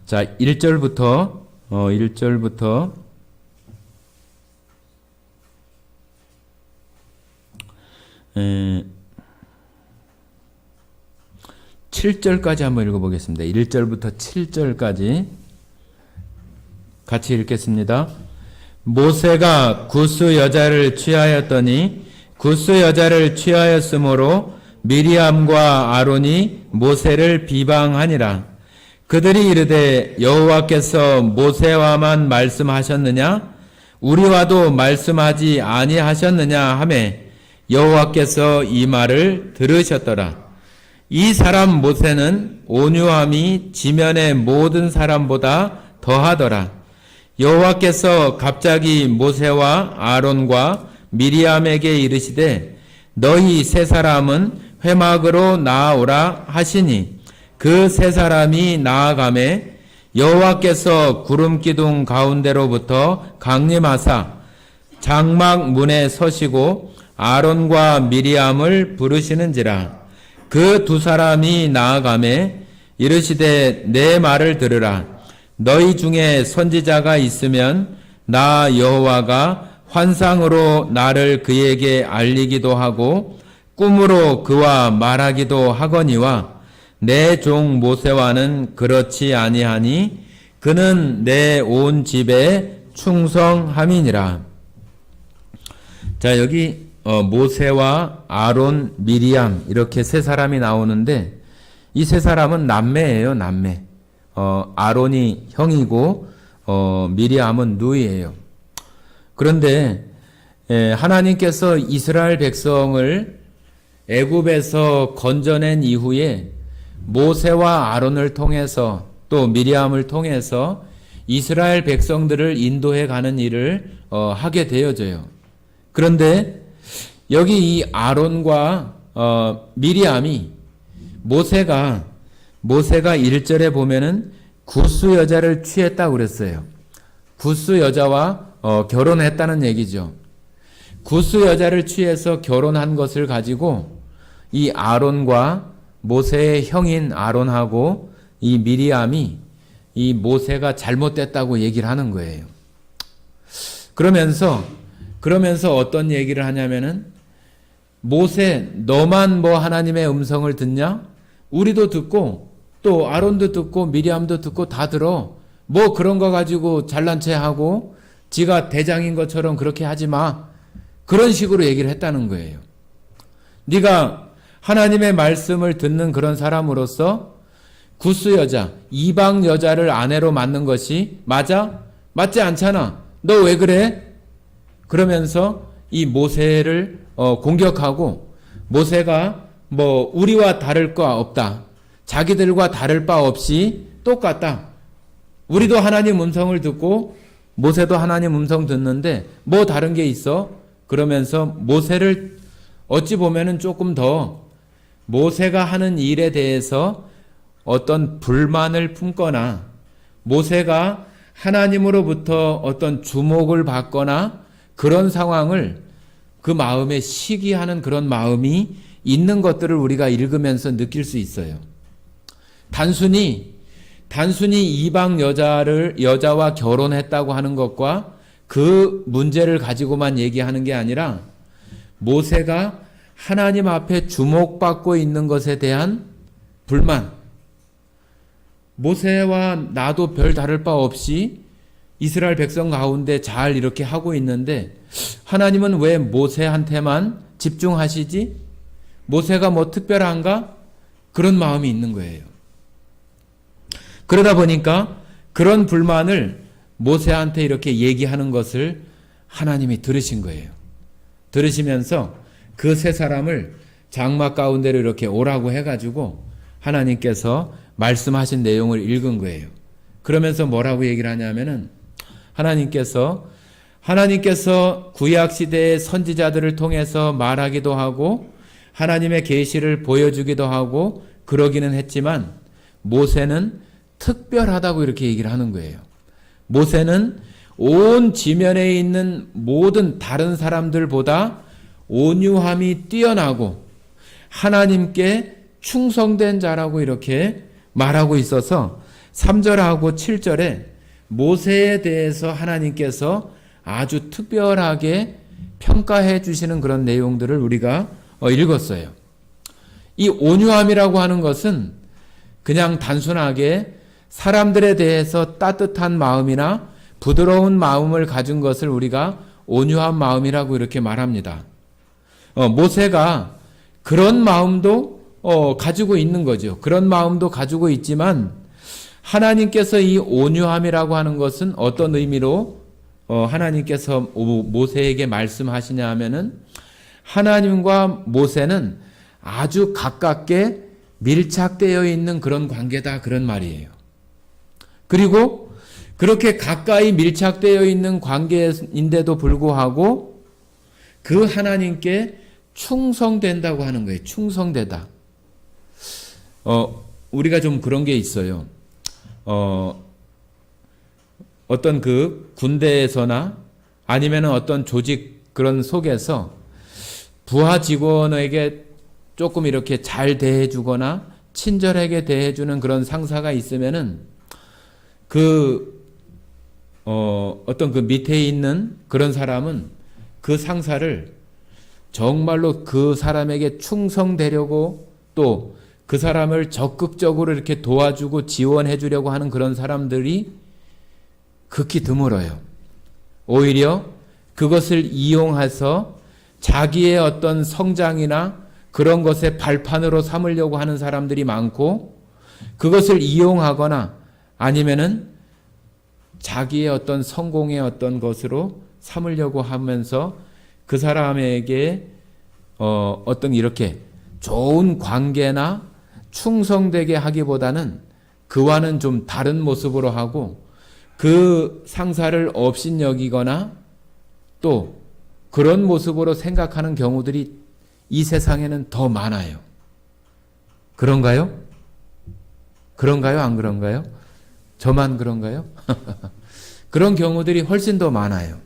자, 1절부터 7절까지 한번 읽어보겠습니다. 1절부터 7절까지 같이 읽겠습니다. 모세가 구스 여자를 취하였더니 구스 여자를 취하였으므로 미리암과 아론이 모세를 비방하니라. 그들이 이르되 여호와께서 모세와만 말씀하셨느냐? 우리와도 말씀하지 아니하셨느냐 하매 여호와께서 이 말을 들으셨더라. 이 사람 모세는 온유함이 지면의 모든 사람보다 더하더라. 여호와께서 갑자기 모세와 아론과 미리암에게 이르시되 너희 세 사람은 회막으로 나아오라 하시니 그 세 사람이 나아가매 여호와께서 구름 기둥 가운데로부터 강림하사 장막 문에 서시고 아론과 미리암을 부르시는지라. 그 두 사람이 나아가매 이르시되 내 말을 들으라. 너희 중에 선지자가 있으면 나 여호와가 환상으로 나를 그에게 알리기도 하고 꿈으로 그와 말하기도 하거니와 내 종 모세와는 그렇지 아니하니 그는 내 온 집에 충성함이니라. 자, 여기 모세와 아론, 미리암 이렇게 세 사람이 나오는데 이 세 사람은 남매예요, 남매. 아론이 형이고 미리암은 누이예요. 그런데 하나님께서 이스라엘 백성을 애굽에서 건져낸 이후에 모세와 아론을 통해서 또 미리암을 통해서 이스라엘 백성들을 인도해 가는 일을 하게 되어져요. 그런데 여기 이 아론과 미리암이 모세가 1절에 보면은 구스 여자를 취했다고 그랬어요. 구스 여자와 결혼했다는 얘기죠. 구스 여자를 취해서 결혼한 것을 가지고 이 아론과 모세의 형인 아론하고 이 미리암이 이 모세가 잘못됐다고 얘기를 하는 거예요. 그러면서 그러면서 어떤 얘기를 하냐면은 모세 너만 뭐 하나님의 음성을 듣냐? 우리도 듣고 또 아론도 듣고 미리암도 듣고 다 들어. 뭐 그런 거 가지고 잘난 체 하고 지가 대장인 것처럼 그렇게 하지 마. 그런 식으로 얘기를 했다는 거예요. 네가 하나님의 말씀을 듣는 그런 사람으로서 구스 여자, 이방 여자를 아내로 맞는 것이 맞아? 맞지 않잖아. 너 왜 그래? 그러면서 이 모세를 공격하고 모세가 뭐 우리와 다를 거 없다. 자기들과 다를 바 없이 똑같다. 우리도 하나님 음성을 듣고 모세도 하나님 음성 듣는데 뭐 다른 게 있어? 그러면서 모세를 어찌 보면은 조금 더 모세가 하는 일에 대해서 어떤 불만을 품거나 모세가 하나님으로부터 어떤 주목을 받거나 그런 상황을 그 마음에 시기하는 그런 마음이 있는 것들을 우리가 읽으면서 느낄 수 있어요. 단순히 이방 여자와 결혼했다고 하는 것과 그 문제를 가지고만 얘기하는 게 아니라 모세가 하나님 앞에 주목받고 있는 것에 대한 불만, 모세와 나도 별 다를 바 없이 이스라엘 백성 가운데 잘 이렇게 하고 있는데 하나님은 왜 모세한테만 집중하시지? 모세가 뭐 특별한가? 그런 마음이 있는 거예요. 그러다 보니까 그런 불만을 모세한테 이렇게 얘기하는 것을 하나님이 들으신 거예요. 들으시면서 그 세 사람을 장막 가운데로 이렇게 오라고 해가지고 하나님께서 말씀하신 내용을 읽은 거예요. 그러면서 뭐라고 얘기를 하냐면은 하나님께서 구약 시대의 선지자들을 통해서 말하기도 하고 하나님의 계시를 보여주기도 하고 그러기는 했지만 모세는 특별하다고 이렇게 얘기를 하는 거예요. 모세는 온 지면에 있는 모든 다른 사람들보다 온유함이 뛰어나고 하나님께 충성된 자라고 이렇게 말하고 있어서 3절하고 7절에 모세에 대해서 하나님께서 아주 특별하게 평가해 주시는 그런 내용들을 우리가 읽었어요. 이 온유함이라고 하는 것은 그냥 단순하게 사람들에 대해서 따뜻한 마음이나 부드러운 마음을 가진 것을 우리가 온유한 마음이라고 이렇게 말합니다. 모세가 그런 마음도 가지고 있는 거죠. 그런 마음도 가지고 있지만 하나님께서 이 온유함이라고 하는 것은 어떤 의미로 하나님께서 모세에게 말씀하시냐 하면은 하나님과 모세는 아주 가깝게 밀착되어 있는 그런 관계다 그런 말이에요. 그리고 그렇게 가까이 밀착되어 있는 관계인데도 불구하고 그 하나님께 충성된다고 하는 거예요. 충성되다. 우리가 좀 그런 게 있어요. 어떤 그 군대에서나 아니면 어떤 조직 그런 속에서 부하 직원에게 조금 이렇게 잘 대해주거나 친절하게 대해주는 그런 상사가 있으면은 어떤 그 밑에 있는 그런 사람은 그 상사를 정말로 그 사람에게 충성되려고 또 그 사람을 적극적으로 이렇게 도와주고 지원해 주려고 하는 그런 사람들이 극히 드물어요. 오히려 그것을 이용해서 자기의 어떤 성장이나 그런 것의 발판으로 삼으려고 하는 사람들이 많고 그것을 이용하거나 아니면은 자기의 어떤 성공의 어떤 것으로 삼으려고 하면서 그 사람에게 어떤 이렇게 좋은 관계나 충성되게 하기보다는 그와는 좀 다른 모습으로 하고 그 상사를 업신여기거나 또 그런 모습으로 생각하는 경우들이 이 세상에는 더 많아요. 그런가요? 그런가요? 안 그런가요? 저만 그런가요? 그런 경우들이 훨씬 더 많아요.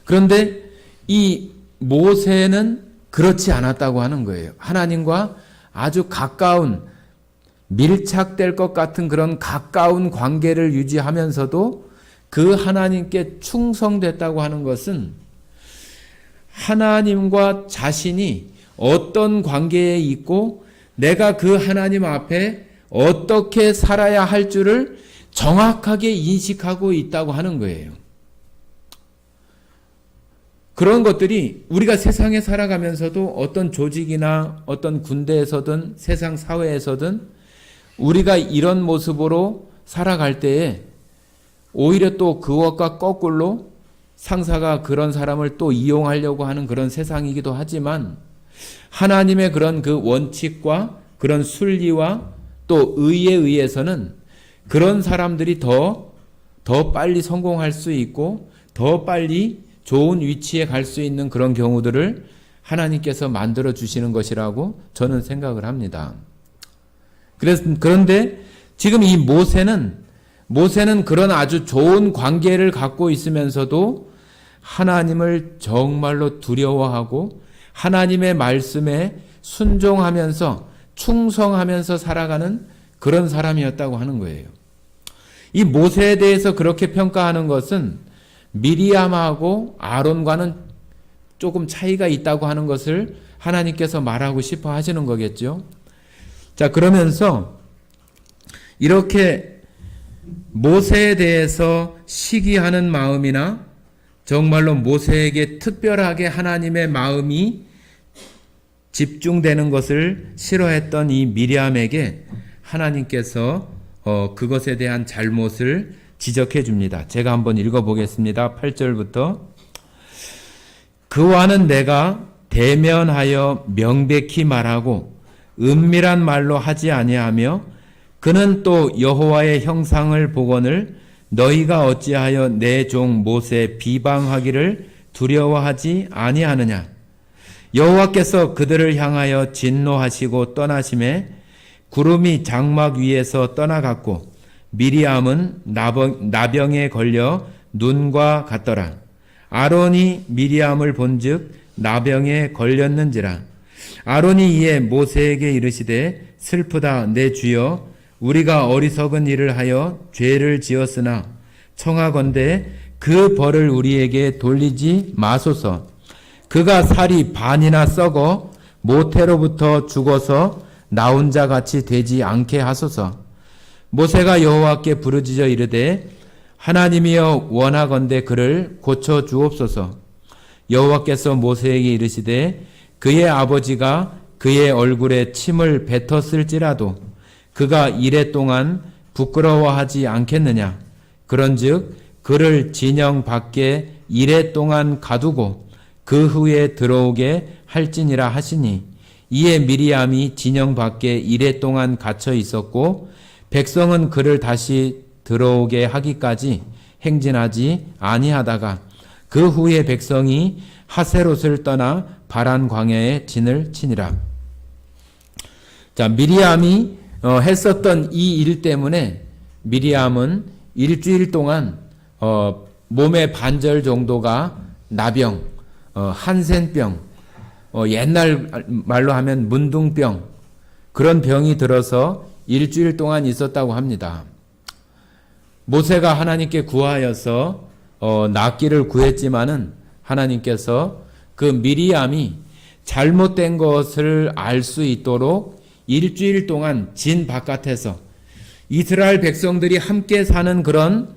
그런데 이 모세는 그렇지 않았다고 하는 거예요. 하나님과 아주 가까운 밀착될 것 같은 그런 가까운 관계를 유지하면서도 그 하나님께 충성됐다고 하는 것은 하나님과 자신이 어떤 관계에 있고 내가 그 하나님 앞에 어떻게 살아야 할 줄을 정확하게 인식하고 있다고 하는 거예요. 그런 것들이 우리가 세상에 살아가면서도 어떤 조직이나 어떤 군대에서든 세상 사회에서든 우리가 이런 모습으로 살아갈 때에 오히려 또 그것과 거꾸로 상사가 그런 사람을 또 이용하려고 하는 그런 세상이기도 하지만 하나님의 그런 그 원칙과 그런 순리와 또 의에 의해서는 그런 사람들이 더 빨리 성공할 수 있고 더 빨리 좋은 위치에 갈 수 있는 그런 경우들을 하나님께서 만들어 주시는 것이라고 저는 생각을 합니다. 그런데 지금 이 모세는 그런 아주 좋은 관계를 갖고 있으면서도 하나님을 정말로 두려워하고 하나님의 말씀에 순종하면서 충성하면서 살아가는 그런 사람이었다고 하는 거예요. 이 모세에 대해서 그렇게 평가하는 것은 미리암하고 아론과는 조금 차이가 있다고 하는 것을 하나님께서 말하고 싶어 하시는 거겠죠. 자, 그러면서 이렇게 모세에 대해서 시기하는 마음이나 정말로 모세에게 특별하게 하나님의 마음이 집중되는 것을 싫어했던 이 미리암에게 하나님께서 그것에 대한 잘못을 지적해 줍니다. 제가 한번 읽어보겠습니다. 8절부터 그와는 내가 대면하여 명백히 말하고 은밀한 말로 하지 아니하며 그는 또 여호와의 형상을 보거늘 너희가 어찌하여 내 종 모세 비방하기를 두려워하지 아니하느냐. 여호와께서 그들을 향하여 진노하시고 떠나심에 구름이 장막 위에서 떠나갔고 미리암은 나병에 걸려 눈과 같더라. 아론이 미리암을 본즉 나병에 걸렸는지라. 아론이 이에 모세에게 이르시되 슬프다 내 주여 우리가 어리석은 일을 하여 죄를 지었으나 청하건대 그 벌을 우리에게 돌리지 마소서. 그가 살이 반이나 썩어 모태로부터 죽어서 나 혼자 같이 되지 않게 하소서. 모세가 여호와께 부르짖어 이르되 하나님이여 원하건대 그를 고쳐 주옵소서. 여호와께서 모세에게 이르시되 그의 아버지가 그의 얼굴에 침을 뱉었을지라도 그가 이레 동안 부끄러워하지 않겠느냐. 그런즉 그를 진영 밖에 이레 동안 가두고 그 후에 들어오게 할지니라 하시니 이에 미리암이 진영 밖에 이레 동안 갇혀 있었고 백성은 그를 다시 들어오게 하기까지 행진하지 아니하다가 그 후에 백성이 하세롯을 떠나 바란 광야에 진을 치니라. 자, 미리암이 했었던 이 일 때문에 미리암은 일주일 동안 몸의 반절 정도가 나병, 한센병, 옛날 말로 하면 문둥병 그런 병이 들어서 일주일 동안 있었다고 합니다. 모세가 하나님께 구하여서 낫기를 구했지만은 하나님께서 그 미리암이 잘못된 것을 알 수 있도록 일주일 동안 진 바깥에서 이스라엘 백성들이 함께 사는 그런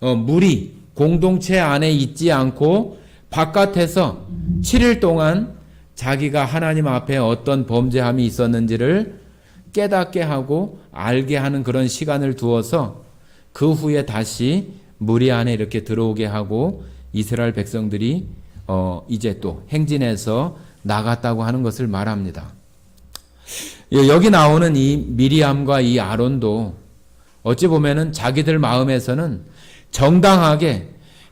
무리 공동체 안에 있지 않고 바깥에서 7일 동안 자기가 하나님 앞에 어떤 범죄함이 있었는지를 깨닫게 하고 알게 하는 그런 시간을 두어서 그 후에 다시 무리 안에 이렇게 들어오게 하고 이스라엘 백성들이 이제 또 행진해서 나갔다고 하는 것을 말합니다. 여기 나오는 이 미리암과 이 아론도 어찌 보면은 자기들 마음에서는 정당하게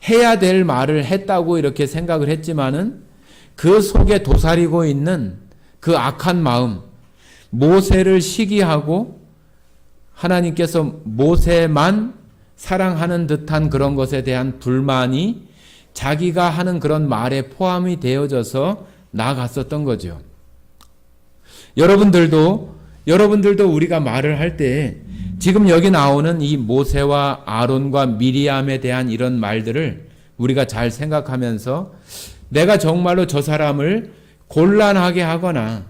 해야 될 말을 했다고 이렇게 생각을 했지만은 그 속에 도사리고 있는 그 악한 마음, 모세를 시기하고 하나님께서 모세만 사랑하는 듯한 그런 것에 대한 불만이 자기가 하는 그런 말에 포함이 되어져서 나아갔었던 거죠. 여러분들도 우리가 말을 할 때 지금 여기 나오는 이 모세와 아론과 미리암에 대한 이런 말들을 우리가 잘 생각하면서 내가 정말로 저 사람을 곤란하게 하거나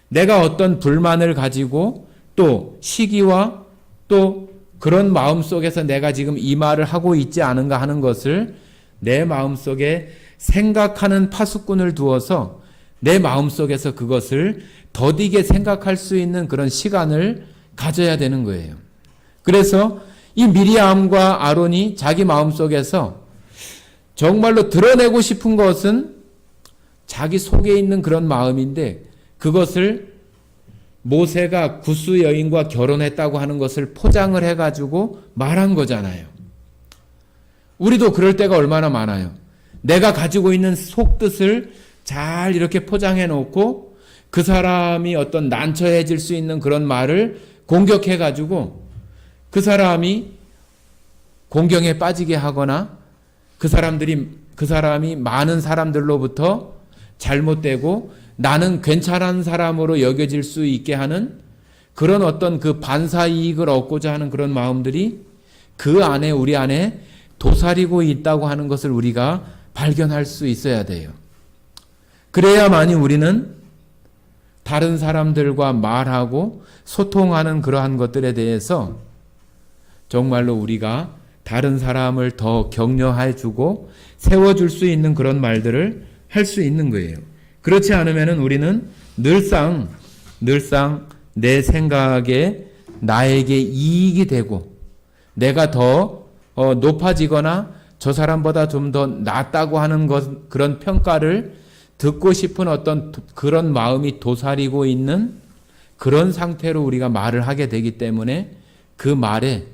내가 어떤 불만을 가지고 또 시기와 또 그런 마음 속에서 내가 지금 이 말을 하고 있지 않은가 하는 것을 내 마음 속에 생각하는 파수꾼을 두어서 내 마음 속에서 그것을 더디게 생각할 수 있는 그런 시간을 가져야 되는 거예요. 그래서 이 미리암과 아론이 자기 마음 속에서 정말로 드러내고 싶은 것은 자기 속에 있는 그런 마음인데 그것을 모세가 구스 여인과 결혼했다고 하는 것을 포장을 해가지고 말한 거잖아요. 우리도 그럴 때가 얼마나 많아요. 내가 가지고 있는 속뜻을 잘 이렇게 포장해 놓고 그 사람이 어떤 난처해질 수 있는 그런 말을 공격해가지고 그 사람이 공경에 빠지게 하거나 그 사람이 많은 사람들로부터 잘못되고 나는 괜찮은 사람으로 여겨질 수 있게 하는 그런 어떤 그 반사 이익을 얻고자 하는 그런 마음들이 그 안에 우리 안에 도사리고 있다고 하는 것을 우리가 발견할 수 있어야 돼요. 그래야만이 우리는 다른 사람들과 말하고 소통하는 그러한 것들에 대해서 정말로 우리가 다른 사람을 더 격려해 주고 세워줄 수 있는 그런 말들을 할 수 있는 거예요. 그렇지 않으면 우리는 늘상 내 생각에 나에게 이익이 되고 내가 더 높아지거나 저 사람보다 좀 더 낫다고 하는 그런 평가를 듣고 싶은 어떤 그런 마음이 도사리고 있는 그런 상태로 우리가 말을 하게 되기 때문에 그 말에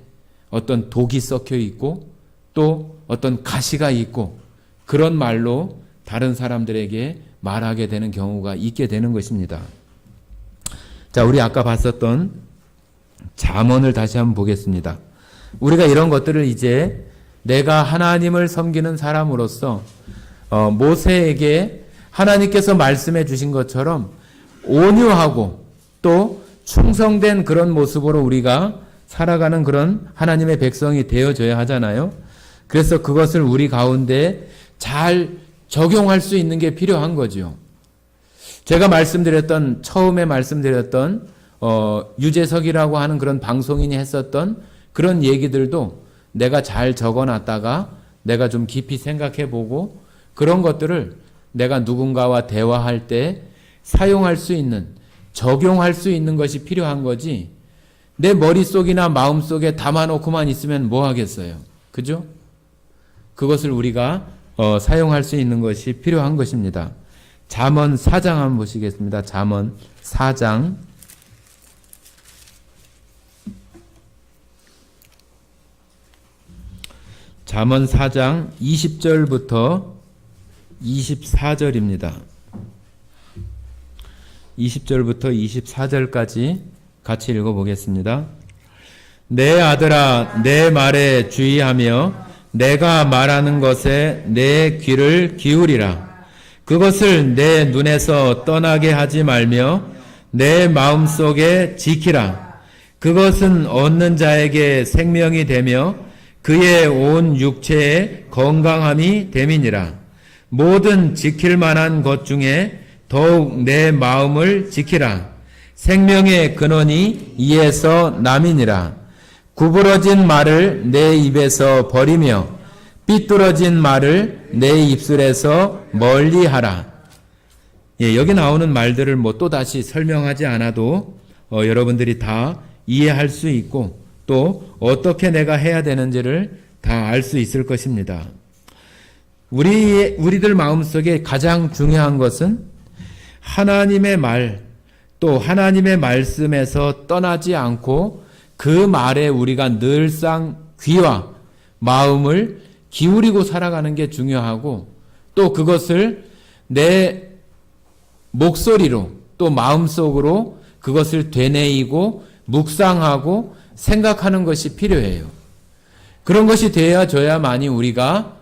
어떤 독이 섞여 있고 또 어떤 가시가 있고 그런 말로 다른 사람들에게 말하게 되는 경우가 있게 되는 것입니다. 자, 우리 아까 봤었던 잠언을 다시 한번 보겠습니다. 우리가 이런 것들을 이제 내가 하나님을 섬기는 사람으로서 모세에게 하나님께서 말씀해 주신 것처럼 온유하고 또 충성된 그런 모습으로 우리가 살아가는 그런 하나님의 백성이 되어져야 하잖아요. 그래서 그것을 우리 가운데 잘 적용할 수 있는 게 필요한 거죠. 제가 처음에 말씀드렸던 유재석이라고 하는 그런 방송인이 했었던 그런 얘기들도 내가 잘 적어놨다가 내가 좀 깊이 생각해보고 그런 것들을 내가 누군가와 대화할 때 사용할 수 있는, 적용할 수 있는 것이 필요한 거지 내 머릿속이나 마음속에 담아놓고만 있으면 뭐 하겠어요. 그죠? 그것을 우리가 사용할 수 있는 것이 필요한 것입니다. 잠언 4장 한번 보시겠습니다. 잠언 4장 잠언 4장 20절부터 24절입니다. 20절부터 24절까지 같이 읽어보겠습니다. 내 아들아, 내 말에 주의하며 내가 말하는 것에 내 귀를 기울이라. 그것을 내 눈에서 떠나게 하지 말며 내 마음속에 지키라. 그것은 얻는 자에게 생명이 되며 그의 온 육체에 건강함이 됨이니라. 모든 지킬 만한 것 중에 더욱 내 마음을 지키라. 생명의 근원이 이에서 남이니라. 구부러진 말을 내 입에서 버리며 삐뚤어진 말을 내 입술에서 멀리하라. 여기 나오는 말들을 또다시 설명하지 않아도 여러분들이 다 이해할 수 있고 또 어떻게 내가 해야 되는지를 다 알 수 있을 것입니다. 우리들 마음속에 가장 중요한 것은 하나님의 말, 또 하나님의 말씀에서 떠나지 않고 그 말에 우리가 늘상 귀와 마음을 기울이고 살아가는 게 중요하고 또 그것을 내 목소리로 또 마음속으로 그것을 되뇌이고 묵상하고 생각하는 것이 필요해요. 그런 것이 되어져야만이 우리가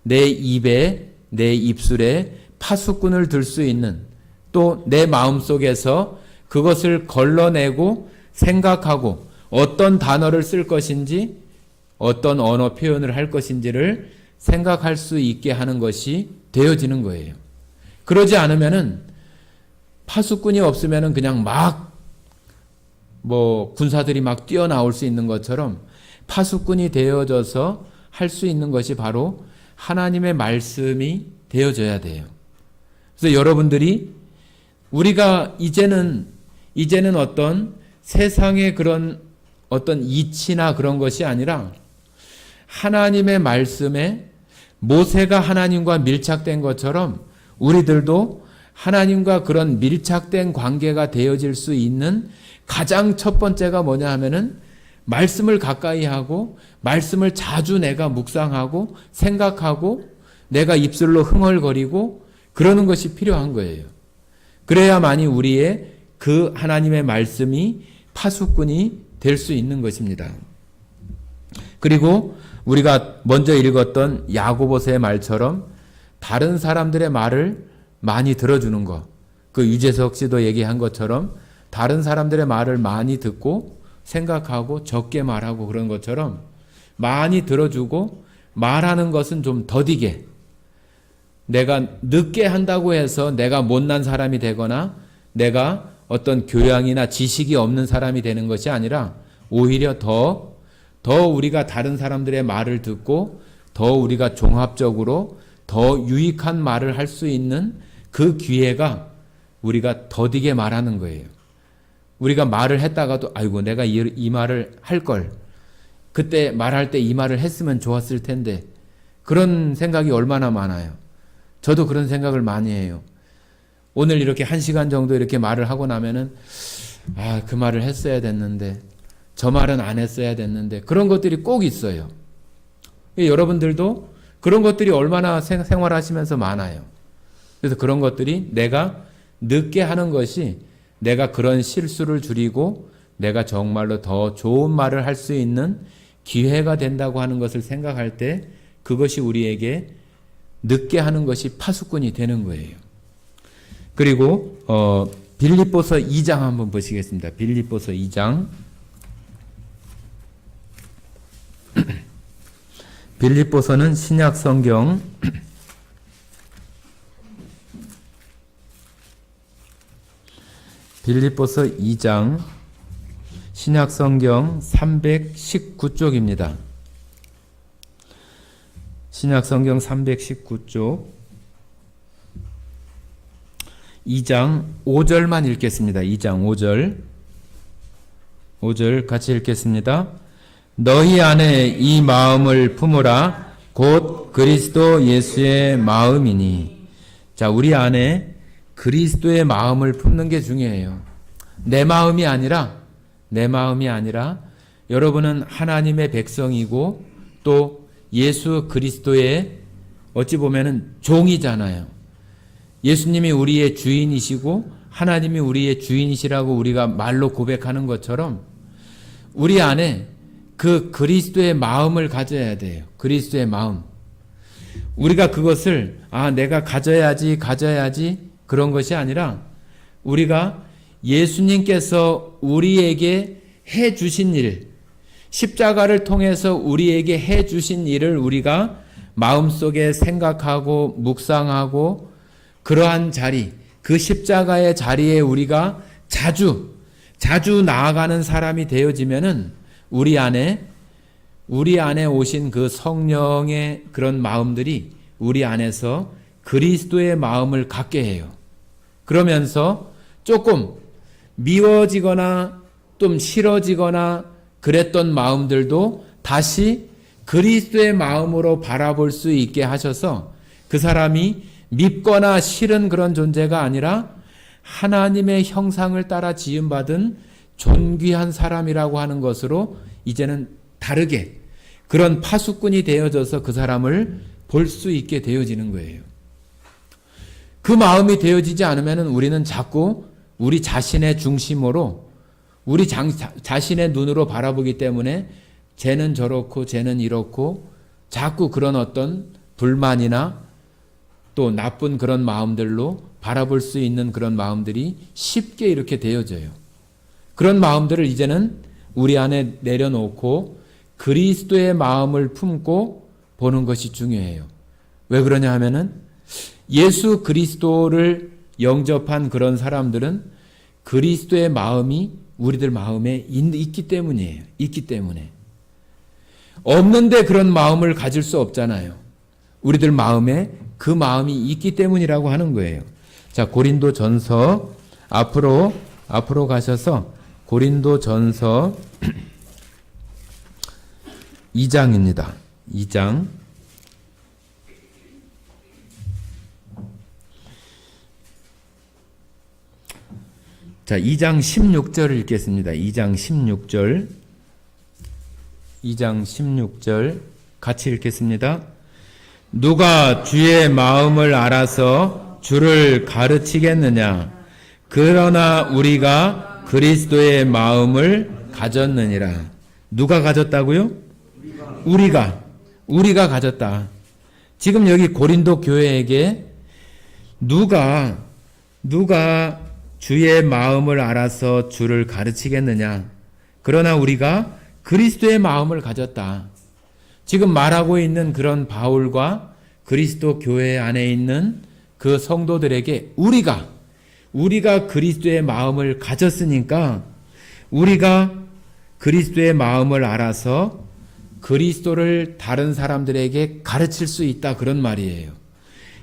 내 입에, 내 입술에 파수꾼을 들 수 있는 또 내 마음속에서 그것을 걸러내고 생각하고 어떤 단어를 쓸 것인지 어떤 언어 표현을 할 것인지를 생각할 수 있게 하는 것이 되어지는 거예요. 그러지 않으면은 파수꾼이 없으면은 그냥 막 군사들이 막 뛰어나올 수 있는 것처럼 파수꾼이 되어져서 할 수 있는 것이 바로 하나님의 말씀이 되어져야 돼요. 그래서 여러분들이 우리가 이제는 어떤 세상의 그런 어떤 이치나 그런 것이 아니라 하나님의 말씀에 모세가 하나님과 밀착된 것처럼 우리들도 하나님과 그런 밀착된 관계가 되어질 수 있는 가장 첫 번째가 뭐냐 하면은 말씀을 가까이 하고 말씀을 자주 내가 묵상하고 생각하고 내가 입술로 흥얼거리고 그러는 것이 필요한 거예요. 그래야만이 우리의 그 하나님의 말씀이 파수꾼이 될 수 있는 것입니다. 그리고 우리가 먼저 읽었던 야고보서의 말처럼 다른 사람들의 말을 많이 들어주는 것, 그 유재석 씨도 얘기한 것처럼 다른 사람들의 말을 많이 듣고 생각하고 적게 말하고 그런 것처럼 많이 들어주고 말하는 것은 좀 더디게, 내가 늦게 한다고 해서 내가 못난 사람이 되거나 내가 어떤 교양이나 지식이 없는 사람이 되는 것이 아니라 오히려 더 우리가 다른 사람들의 말을 듣고 더 우리가 종합적으로 더 유익한 말을 할 수 있는 그 기회가 우리가 더디게 말하는 거예요. 우리가 말을 했다가도 아이고 내가 이 말을 할 걸, 그때 말할 때 이 말을 했으면 좋았을 텐데, 그런 생각이 얼마나 많아요. 저도 그런 생각을 많이 해요. 오늘 이렇게 1시간 정도 이렇게 말을 하고 나면은 그 말을 했어야 됐는데, 저 말은 안 했어야 됐는데, 그런 것들이 꼭 있어요. 여러분들도 그런 것들이 얼마나 생활하시면서 많아요. 그래서 그런 것들이 내가 늦게 하는 것이 내가 그런 실수를 줄이고 내가 정말로 더 좋은 말을 할 수 있는 기회가 된다고 하는 것을 생각할 때 그것이 우리에게 늦게 하는 것이 파수꾼이 되는 거예요. 그리고 빌립보서 2장 한번 보시겠습니다. 빌립보서 2장. 빌립보서는 신약 성경 빌립보서 2장 신약 성경 319쪽입니다. 신약 성경 319쪽 2장 5절만 읽겠습니다. 2장 5절 같이 읽겠습니다. 너희 안에 이 마음을 품으라 곧 그리스도 예수의 마음이니. 자, 우리 안에 그리스도의 마음을 품는 게 중요해요. 내 마음이 아니라 여러분은 하나님의 백성이고 또 예수 그리스도의 어찌 보면은 종이잖아요. 예수님이 우리의 주인이시고 하나님이 우리의 주인이시라고 우리가 말로 고백하는 것처럼 우리 안에 그 그리스도의 마음을 가져야 돼요. 그리스도의 마음. 우리가 그것을 내가 가져야지 그런 것이 아니라 우리가 예수님께서 우리에게 해 주신 일, 십자가를 통해서 우리에게 해 주신 일을 우리가 마음속에 생각하고 묵상하고 그러한 자리, 그 십자가의 자리에 우리가 자주 나아가는 사람이 되어지면은 우리 안에 오신 그 성령의 그런 마음들이 우리 안에서 그리스도의 마음을 갖게 해요. 그러면서 조금 미워지거나 좀 싫어지거나 그랬던 마음들도 다시 그리스도의 마음으로 바라볼 수 있게 하셔서 그 사람이 밉거나 싫은 그런 존재가 아니라 하나님의 형상을 따라 지음받은 존귀한 사람이라고 하는 것으로 이제는 다르게 그런 파수꾼이 되어져서 그 사람을 볼 수 있게 되어지는 거예요. 그 마음이 되어지지 않으면 우리는 자꾸 우리 자신의 중심으로 우리 자신의 눈으로 바라보기 때문에 쟤는 저렇고 쟤는 이렇고 자꾸 그런 어떤 불만이나 또 나쁜 그런 마음들로 바라볼 수 있는 그런 마음들이 쉽게 이렇게 되어져요. 그런 마음들을 이제는 우리 안에 내려놓고 그리스도의 마음을 품고 보는 것이 중요해요. 왜 그러냐 하면은 예수 그리스도를 영접한 그런 사람들은 그리스도의 마음이 우리들 마음에 있기 때문이에요. 있기 때문에. 없는데 그런 마음을 가질 수 없잖아요. 우리들 마음에 그 마음이 있기 때문이라고 하는 거예요. 자, 고린도전서 앞으로 가셔서 고린도전서 2장입니다. 2장. 자, 2장 16절을 읽겠습니다. 2장 16절. 2장 16절 같이 읽겠습니다. 누가 주의 마음을 알아서 주를 가르치겠느냐? 그러나 우리가 그리스도의 마음을 가졌느니라. 누가 가졌다고요? 우리가 가졌다. 지금 여기 고린도 교회에게 누가 주의 마음을 알아서 주를 가르치겠느냐? 그러나 우리가 그리스도의 마음을 가졌다. 지금 말하고 있는 그런 바울과 그리스도 교회 안에 있는 그 성도들에게 우리가 그리스도의 마음을 가졌으니까 우리가 그리스도의 마음을 알아서 그리스도를 다른 사람들에게 가르칠 수 있다, 그런 말이에요.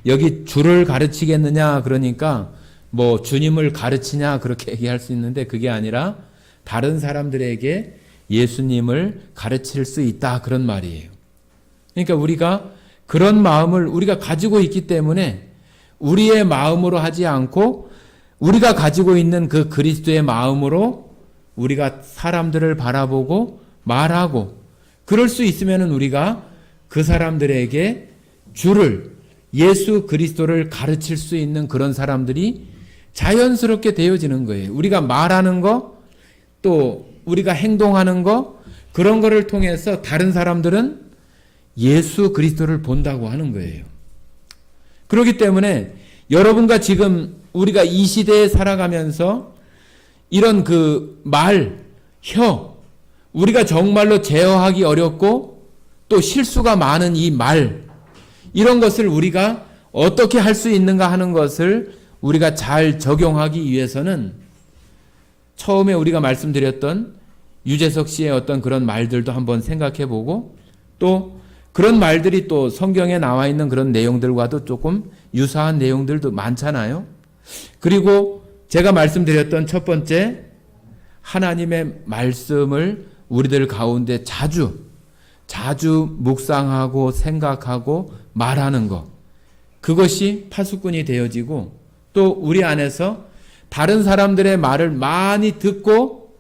여기 주를 가르치겠느냐 그러니까 뭐 주님을 가르치냐 그렇게 얘기할 수 있는데 그게 아니라 다른 사람들에게 예수님을 가르칠 수 있다, 그런 말이에요. 그러니까 우리가 그런 마음을 우리가 가지고 있기 때문에 우리의 마음으로 하지 않고 우리가 가지고 있는 그 그리스도의 마음으로 우리가 사람들을 바라보고 말하고 그럴 수 있으면 우리가 그 사람들에게 예수 그리스도를 가르칠 수 있는 그런 사람들이 자연스럽게 되어지는 거예요. 우리가 말하는 거, 또 우리가 행동하는 거, 그런 거를 통해서 다른 사람들은 예수 그리스도를 본다고 하는 거예요. 그렇기 때문에 여러분과 지금 우리가 이 시대에 살아가면서 이런 그 우리가 정말로 제어하기 어렵고 또 실수가 많은 이 이런 것을 우리가 어떻게 할 수 있는가 하는 것을 우리가 잘 적용하기 위해서는 처음에 우리가 말씀드렸던 유재석 씨의 어떤 그런 말들도 한번 생각해 보고 또 그런 말들이 또 성경에 나와 있는 그런 내용들과도 조금 유사한 내용들도 많잖아요. 그리고 제가 말씀드렸던 첫 번째, 하나님의 말씀을 우리들 가운데 자주 묵상하고 생각하고 말하는 것, 그것이 파수꾼이 되어지고 또 우리 안에서 다른 사람들의 말을 많이 듣고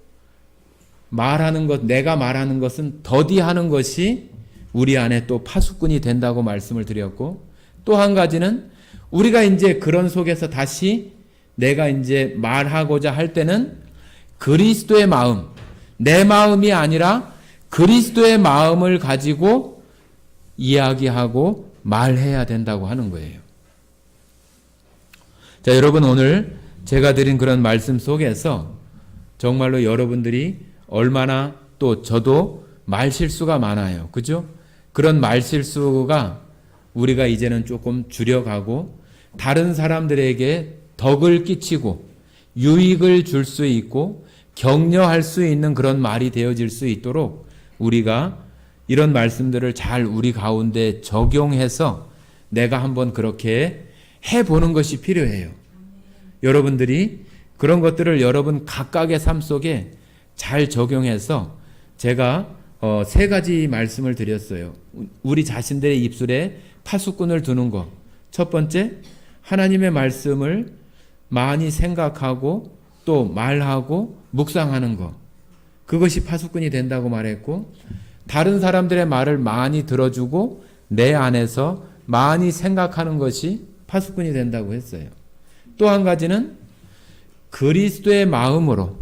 말하는 것, 내가 말하는 것은 더디하는 것이 우리 안에 또 파수꾼이 된다고 말씀을 드렸고, 또 한 가지는 우리가 이제 그런 속에서 다시 내가 이제 말하고자 할 때는 그리스도의 마음, 내 마음이 아니라 그리스도의 마음을 가지고 이야기하고 말해야 된다고 하는 거예요. 자, 여러분, 오늘 제가 드린 그런 말씀 속에서 정말로 여러분들이 얼마나, 또 저도 말실수가 많아요. 그죠? 그런 말실수가 우리가 이제는 조금 줄여가고 다른 사람들에게 덕을 끼치고 유익을 줄 수 있고 격려할 수 있는 그런 말이 되어질 수 있도록 우리가 이런 말씀들을 잘 우리 가운데 적용해서 내가 한번 그렇게 해보는 것이 필요해요. 여러분들이 그런 것들을 여러분 각각의 삶 속에 잘 적용해서 제가 3가지 말씀을 드렸어요. 우리 자신들의 입술에 파수꾼을 두는 것. 첫 번째, 하나님의 말씀을 많이 생각하고 또 말하고 묵상하는 것. 그것이 파수꾼이 된다고 말했고, 다른 사람들의 말을 많이 들어주고 내 안에서 많이 생각하는 것이 파수꾼이 된다고 했어요. 또 한 가지는 그리스도의 마음으로,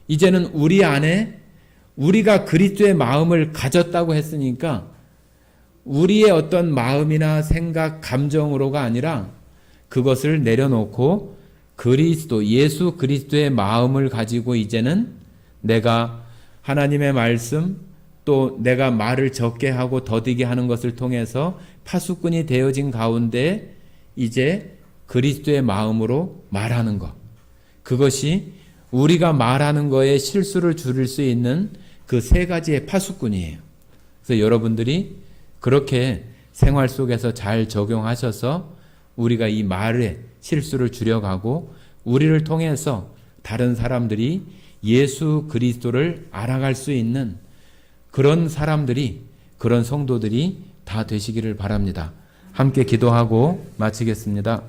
이제는 우리 안에 우리가 그리스도의 마음을 가졌다고 했으니까 우리의 어떤 마음이나 생각, 감정으로가 아니라 그것을 예수 그리스도의 마음을 가지고 이제는 내가 하나님의 말씀, 또 내가 말을 적게 하고 더디게 하는 것을 통해서 파수꾼이 되어진 가운데 이제 그리스도의 마음으로 말하는 것. 그것이 우리가 말하는 거에 실수를 줄일 수 있는 그 세 가지의 파수꾼이에요. 그래서 여러분들이 그렇게 생활 속에서 잘 적용하셔서 우리가 이 말의 실수를 줄여가고 우리를 통해서 다른 사람들이 예수 그리스도를 알아갈 수 있는 그런 사람들이, 그런 성도들이 다 되시기를 바랍니다. 함께 기도하고 마치겠습니다.